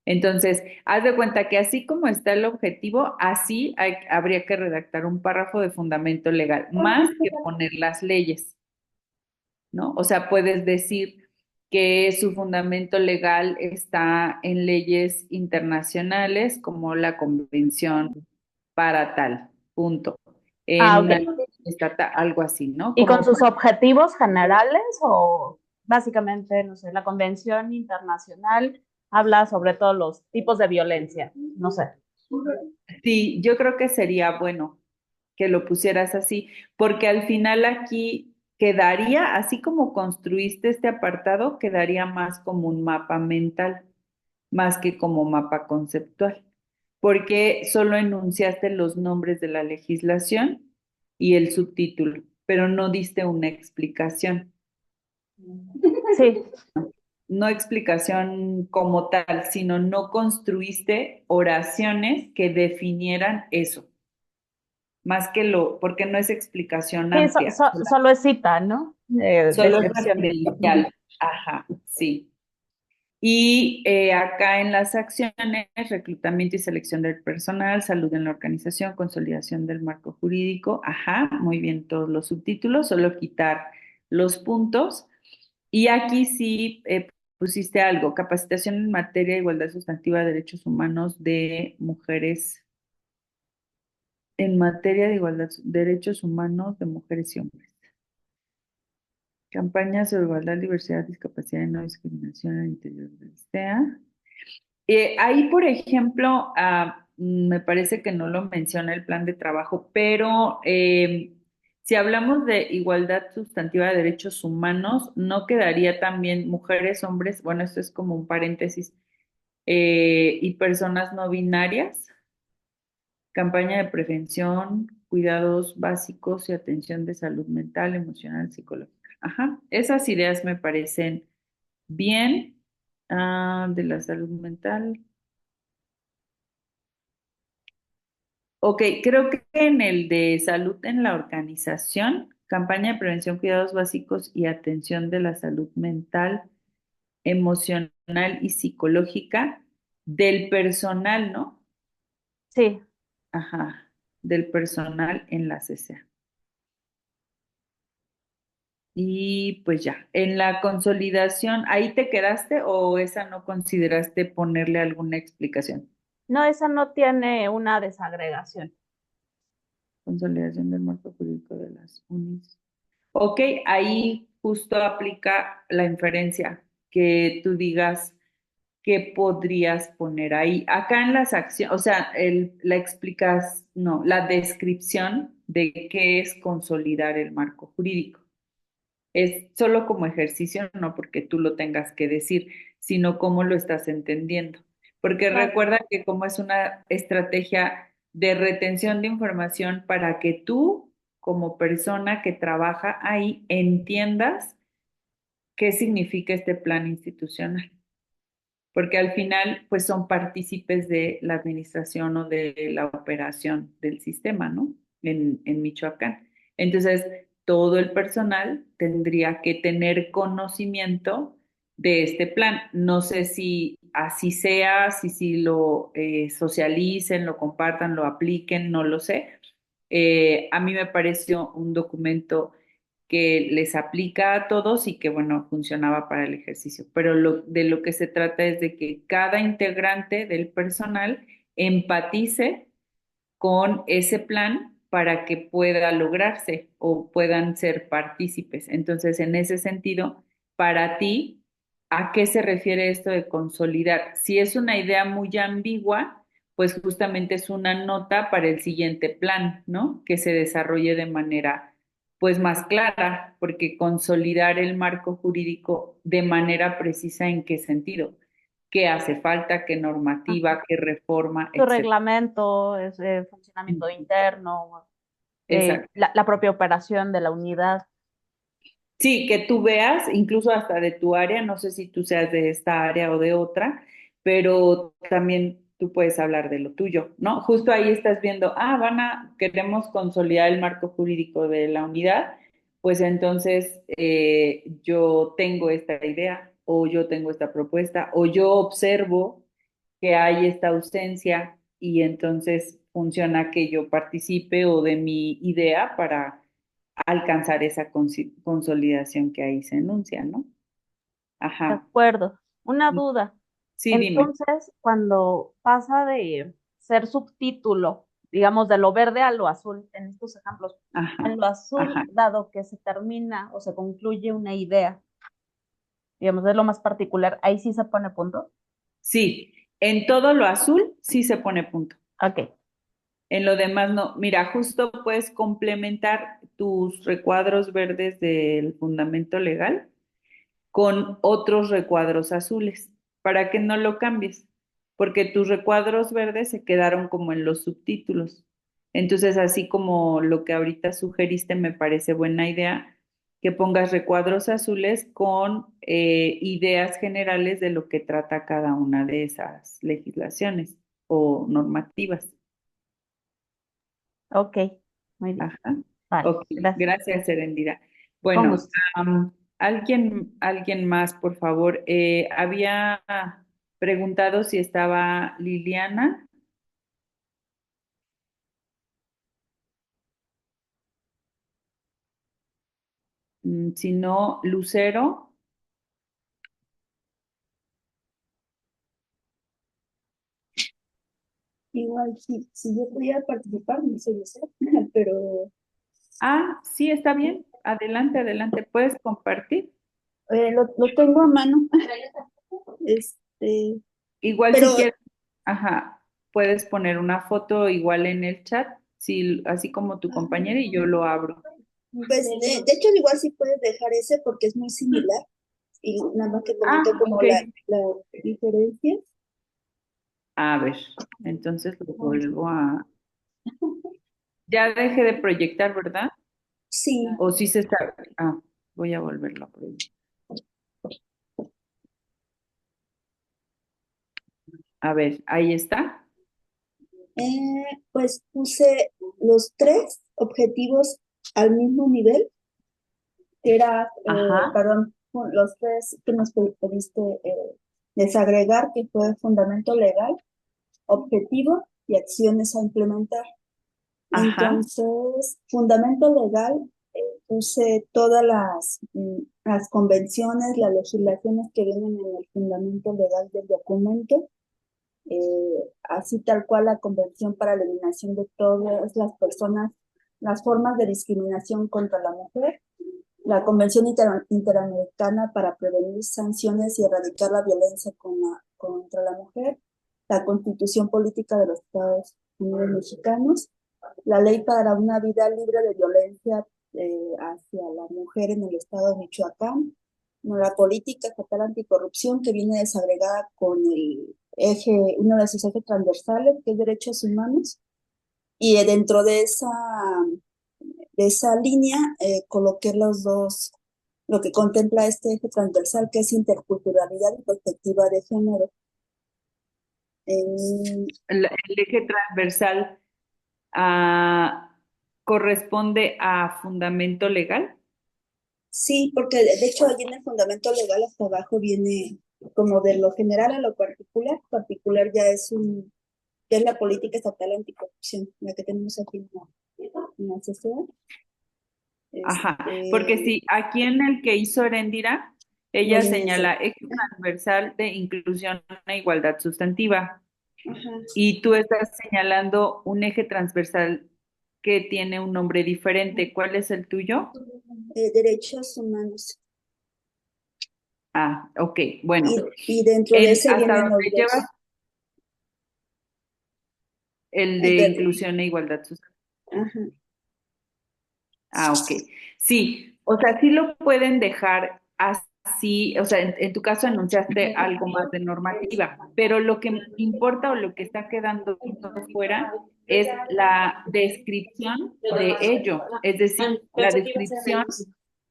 S1: Entonces, haz de cuenta que así como está el objetivo, así habría que redactar un párrafo de fundamento legal, más que poner las leyes. ¿No? O sea, puedes decir que su fundamento legal está en leyes internacionales como la Convención para tal, punto.
S7: Ah,
S1: En
S7: ok.
S1: una ley estatal, algo así, ¿no?
S7: ¿Y con
S1: Como
S7: sus objetivos generales o básicamente, no sé, la Convención Internacional habla sobre todos los tipos de violencia? No sé.
S1: sí, yo creo que sería bueno que lo pusieras así, porque al final aquí quedaría, así como construiste este apartado, quedaría más como un mapa mental, más que como mapa conceptual, porque solo enunciaste los nombres de la legislación y el subtítulo, pero no diste una explicación,
S7: Sí,
S1: no explicación como tal, sino no construiste oraciones que definieran eso, más que porque no es explicación
S7: sí,
S1: amplia,
S7: solo es cita, ¿no?
S1: solo es
S7: Descripción de.
S1: referencial. Ajá, sí. Y acá en las acciones, reclutamiento y selección del personal, salud en la organización, consolidación del marco jurídico, ajá, muy bien todos los subtítulos, solo quitar los puntos. Y aquí sí pusiste algo, capacitación en materia de igualdad sustantiva de derechos humanos de mujeres, en materia de igualdad, derechos humanos de mujeres y hombres. Campañas sobre igualdad, diversidad, discapacidad y no discriminación al interior del SEA. Ahí, por ejemplo, me parece que no lo menciona el plan de trabajo, pero si hablamos de igualdad sustantiva de derechos humanos, ¿no quedaría también mujeres, hombres? Bueno, esto es como un paréntesis, y personas no binarias, campaña de prevención, cuidados básicos y atención de salud mental, emocional, psicológica. Ajá, esas ideas me parecen bien. De la salud mental. Ok, creo que en el de salud en la organización, campaña de prevención, cuidados básicos y atención de la salud mental, emocional y psicológica del personal, ¿no?
S7: Sí.
S1: Ajá, del personal en la CCA. Y pues ya, en la consolidación, ¿ahí te quedaste o esa no consideraste ponerle alguna explicación?
S7: No, esa no tiene una desagregación.
S1: Consolidación del marco jurídico de las UNIS. Ok, ahí justo aplica la inferencia, que tú digas ¿qué podrías poner ahí? Acá en las acciones, o sea, la explicas, no, la descripción de qué es consolidar el marco jurídico. Es solo como ejercicio, no porque tú lo tengas que decir, sino cómo lo estás entendiendo. Porque
S7: Claro.
S1: recuerda que como es una estrategia de retención de información para que tú, como persona que trabaja ahí, entiendas qué significa este plan institucional. Porque al final, pues son partícipes de la administración o de la operación del sistema, ¿no? En Michoacán. Entonces, todo el personal tendría que tener conocimiento de este plan. No sé si así sea, si lo socialicen, lo compartan, lo apliquen, no lo sé. A mí me pareció un documento que les aplica a todos y que, bueno, funcionaba para el ejercicio. Pero de lo que se trata es de que cada integrante del personal empatice con ese plan para que pueda lograrse o puedan ser partícipes. Entonces, en ese sentido, para ti, ¿a qué se refiere esto de consolidar? Si es una idea muy ambigua, pues justamente es una nota para el siguiente plan, ¿no? Que se desarrolle de manera pues más clara, porque consolidar el marco jurídico de manera precisa, ¿en qué sentido? ¿Qué hace falta? ¿Qué normativa? ¿Qué reforma?
S7: Su
S1: Etcétera.
S7: reglamento, funcionamiento interno,
S1: Exacto.
S7: la propia operación de la unidad.
S1: Sí, que tú veas, incluso hasta de tu área, no sé si tú seas de esta área o de otra, pero también tú puedes hablar de lo tuyo, ¿no? Justo ahí estás viendo, queremos consolidar el marco jurídico de la unidad, pues entonces yo tengo esta idea o yo tengo esta propuesta o yo observo que hay esta ausencia y entonces funciona que yo participe o de mi idea para alcanzar esa consolidación que ahí se enuncia, ¿no?
S7: De
S1: Ajá.
S7: acuerdo. Una duda.
S1: Sí, dime.
S7: Entonces, cuando pasa de ser subtítulo, digamos, de lo verde a lo azul, en estos ejemplos,
S1: Ajá,
S7: en lo azul,
S1: ajá.
S7: dado que se termina o se concluye una idea, digamos, es lo más particular, ahí sí se pone punto.
S1: Sí, en todo lo azul sí se pone punto.
S7: Ok,
S1: En lo demás no. Mira, justo puedes complementar tus recuadros verdes del fundamento legal con otros recuadros azules para que no lo cambies, porque tus recuadros verdes se quedaron como en los subtítulos. Entonces, así como lo que ahorita sugeriste, me parece buena idea que pongas recuadros azules con ideas generales de lo que trata cada una de esas legislaciones o normativas.
S7: ok, muy bien.
S1: Ajá.
S7: Vale,
S1: Ok,
S7: gracias.
S1: gracias, Erendira.
S7: Con
S1: Bueno,
S7: gusto.
S1: alguien más, por favor. Había preguntado si estaba Liliana. Si no, Lucero.
S5: Igual, si yo pudiera participar, no sé, pero
S1: Ah, sí, está bien. Adelante, adelante. ¿Puedes compartir?
S5: lo tengo a mano. Este,
S1: Igual si
S5: pero
S1: quieres, ajá, puedes poner una foto igual en el chat, sí, así como tu compañera y yo lo abro.
S5: pues de hecho igual sí puedes dejar ese porque es muy similar y nada más que
S1: Ah,
S5: comento como
S1: ok.
S5: la diferencia.
S1: A ver, entonces lo vuelvo a... Ya dejé de proyectar, ¿verdad?
S5: Sí,
S1: O sí se está... Ah, voy a volverlo a proyectar. A ver, ahí está.
S5: pues puse los tres objetivos al mismo nivel, que era,
S1: Ajá,
S5: perdón, los tres que nos pediste desagregar, que fue fundamento legal, objetivo y acciones a implementar.
S1: ajá,
S5: Entonces, fundamento legal, puse todas las convenciones, las legislaciones que vienen en el fundamento legal del documento, así tal cual la Convención para la Eliminación de todas las personas, las formas de discriminación contra la mujer, la Convención Interamericana para prevenir sanciones y erradicar la violencia contra la mujer, la Constitución Política de los Estados Unidos Mexicanos, la Ley para una vida libre de violencia hacia la mujer en el estado de Michoacán, no, la política estatal anticorrupción que viene desagregada con el uno de sus ejes transversales, que es derechos humanos, y dentro de esa línea coloqué los dos, lo que contempla este eje transversal, que es interculturalidad y perspectiva de género.
S1: El eje transversal corresponde a fundamento legal.
S5: Sí, porque de hecho allí en el fundamento legal hasta abajo viene como de lo general a lo particular. Particular ya es la política estatal anticorrupción, la que tenemos aquí en la sociedad.
S1: Ajá, porque sí, aquí en el que hizo Heréndira, ella
S5: Los
S1: señala
S5: lineos
S1: eje transversal de inclusión e igualdad sustantiva.
S5: Ajá.
S1: Y tú estás señalando un eje transversal que tiene un nombre diferente. ¿Cuál es el tuyo?
S5: Derechos humanos.
S1: Ah, ok, bueno.
S5: Y dentro de ese
S1: Hasta
S5: vienen los
S1: donde llevas
S5: dos.
S1: el de inclusión e igualdad sustantiva.
S5: Ajá.
S1: Ah, ok. Sí, o sea, sí lo pueden dejar así, o sea, en tu caso anunciaste algo más de normativa, pero lo que importa o lo que está quedando fuera es la descripción de ello, es decir, la descripción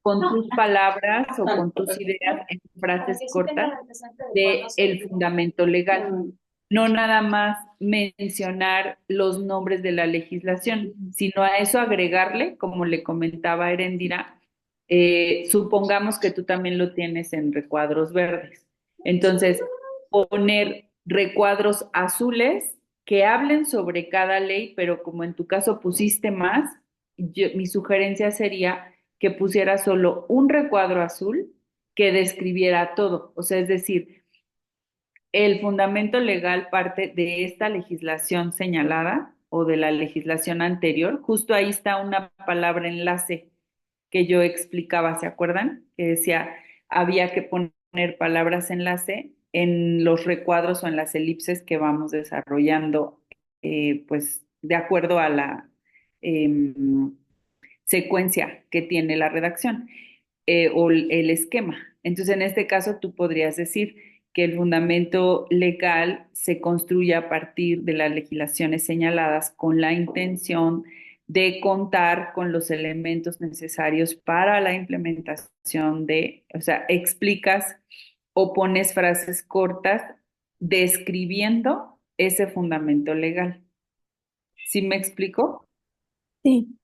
S1: con tus palabras o con tus ideas en frases cortas de el fundamento legal. No nada más mencionar los nombres de la legislación, sino a eso agregarle, como le comentaba Erendira, supongamos que tú también lo tienes en recuadros verdes. Entonces, poner recuadros azules que hablen sobre cada ley, pero como en tu caso pusiste más, mi sugerencia sería que pusiera solo un recuadro azul que describiera todo. O sea, es decir, el fundamento legal parte de esta legislación señalada o de la legislación anterior. Justo ahí está una palabra enlace que yo explicaba, ¿se acuerdan? Que decía, había que poner palabras enlace en los recuadros o en las elipses que vamos desarrollando, pues de acuerdo a la secuencia que tiene la redacción o el esquema. Entonces, en este caso, tú podrías decir que el fundamento legal se construye a partir de las legislaciones señaladas con la intención de contar con los elementos necesarios para la implementación o sea, explicas o pones frases cortas describiendo ese fundamento legal. ¿Sí me explico?
S5: Sí.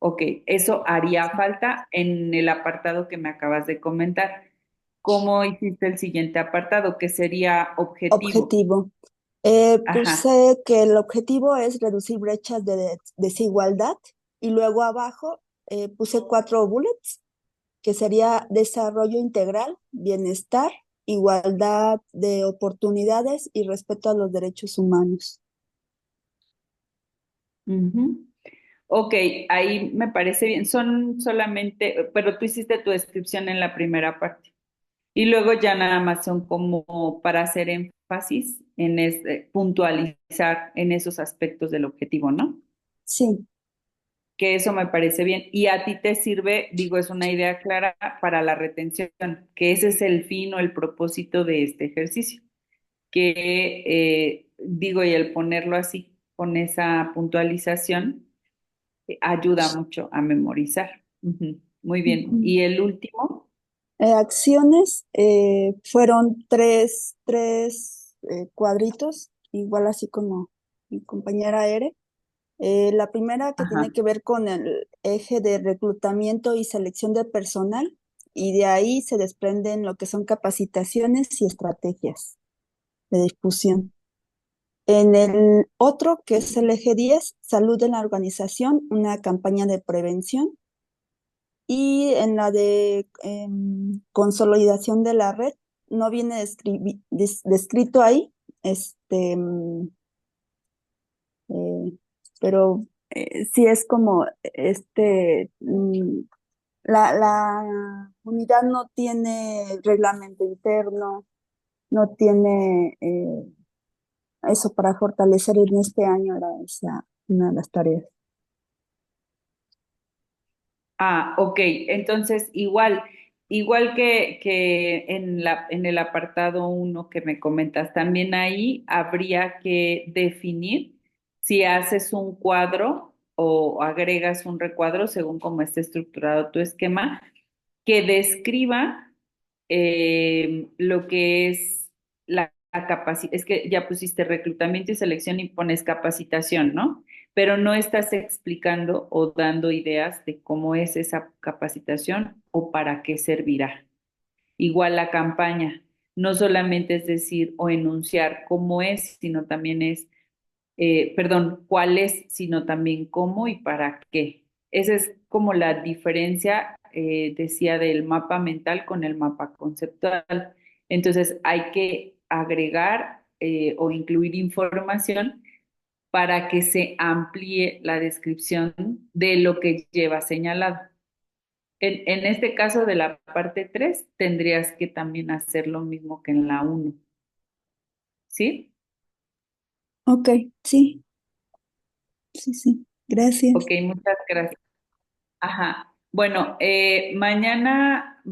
S1: Ok, eso haría falta en el apartado que me acabas de comentar. ¿Cómo hiciste el siguiente apartado? Que sería objetivo.
S5: Objetivo.
S1: Ajá.
S5: Puse que el objetivo es reducir brechas de desigualdad y luego abajo puse 4 bullets, que sería desarrollo integral, bienestar, igualdad de oportunidades y respeto a los derechos humanos.
S1: Ujú. Ok, ahí me parece bien. Son solamente, pero tú hiciste tu descripción en la primera parte. Y luego ya nada más son como para hacer énfasis en puntualizar en esos aspectos del objetivo, ¿no?
S5: Sí.
S1: Que eso me parece bien. Y a ti te sirve, digo, es una idea clara para la retención, que ese es el fin o el propósito de este ejercicio. Que, digo, y el ponerlo así, con esa puntualización, ayuda mucho a memorizar. Ujú. Muy bien.
S5: Ujú.
S1: Y el último,
S5: Acciones fueron tres cuadritos, igual así como mi compañera Ere. La primera que
S1: ajá.
S5: tiene que ver con el eje de reclutamiento y selección de personal, y de ahí se desprenden lo que son capacitaciones y estrategias de difusión. En el otro, que es el eje 10, salud en la organización, una campaña de prevención. Y en la de consolidación de la red, no viene descrito ahí, eh, pero sí es como la unidad no tiene reglamento interno, no tiene eso para fortalecer en este año, era esa una de las tareas.
S1: Ah, ok. Entonces, igual que en el apartado uno que me comentas, también ahí habría que definir si haces un cuadro o agregas un recuadro según cómo esté estructurado tu esquema, que describa lo que es la capacidad. Es que ya pusiste reclutamiento y selección y pones capacitación, ¿no? Pero no estás explicando o dando ideas de cómo es esa capacitación o para qué servirá. Igual la campaña, no solamente es decir o enunciar cómo es, sino también es, perdón, cuál es, sino también cómo y para qué. Esa es como la diferencia, decía, del mapa mental con el mapa conceptual. Entonces hay que agregar o incluir información para que se amplíe la descripción de lo que lleva señalado. En este caso de la parte 3 tendrías que también hacer lo mismo que en la uno, ¿sí?
S5: Ok, sí, sí, sí, gracias.
S1: Ok, muchas gracias. Ajá. Bueno, mañana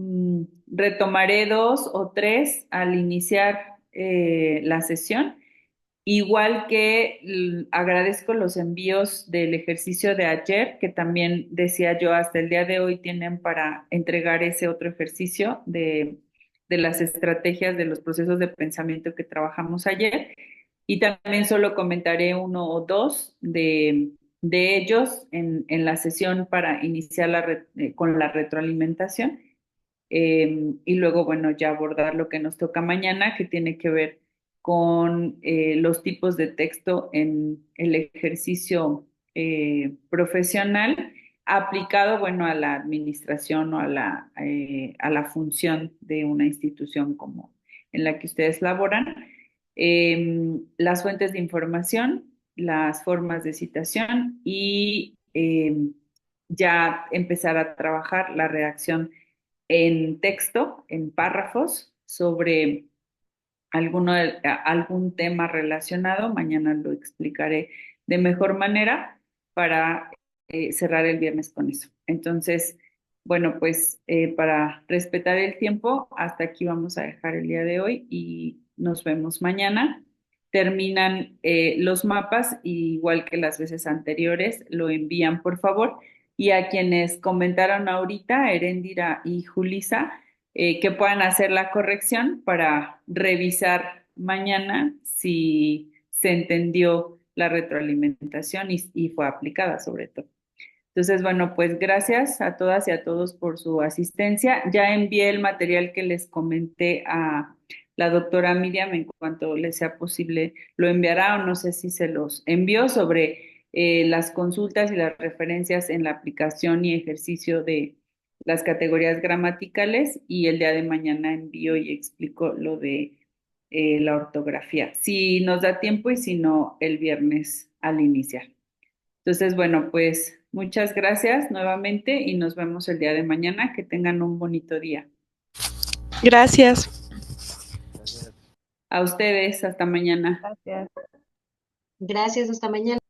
S1: retomaré dos o tres al iniciar la sesión. Igual que agradezco los envíos del ejercicio de ayer, que también decía yo, hasta el día de hoy tienen para entregar ese otro ejercicio de las estrategias de los procesos de pensamiento que trabajamos ayer. Y también solo comentaré uno o dos de ellos en la sesión para iniciar con la retroalimentación. Y luego, bueno, ya abordar lo que nos toca mañana, que tiene que ver con los tipos de texto en el ejercicio profesional aplicado, bueno, a la administración o a la función de una institución como en la que ustedes laboran. Las fuentes de información, las formas de citación y ya empezar a trabajar la redacción en texto, en párrafos, sobre algún tema relacionado. Mañana lo explicaré de mejor manera para cerrar el viernes con eso. Entonces, bueno, pues para respetar el tiempo, hasta aquí vamos a dejar el día de hoy y nos vemos mañana. Terminan los mapas, igual que las veces anteriores, lo envían por favor. Y a quienes comentaron ahorita, Erendira y Julisa, que puedan hacer la corrección para revisar mañana si se entendió la retroalimentación y fue aplicada sobre todo. Entonces, bueno, pues gracias a todas y a todos por su asistencia. Ya envié el material que les comenté a la doctora Miriam, en cuanto le sea posible lo enviará, o no sé si se los envió, sobre las consultas y las referencias en la aplicación y ejercicio de las categorías gramaticales, y el día de mañana envío y explico lo de la ortografía, si nos da tiempo, y si no, el viernes al iniciar. Entonces, bueno, pues muchas gracias nuevamente y nos vemos el día de mañana. Que tengan un bonito día.
S6: Gracias.
S1: A ustedes, hasta mañana.
S2: Gracias.
S8: Gracias, hasta mañana.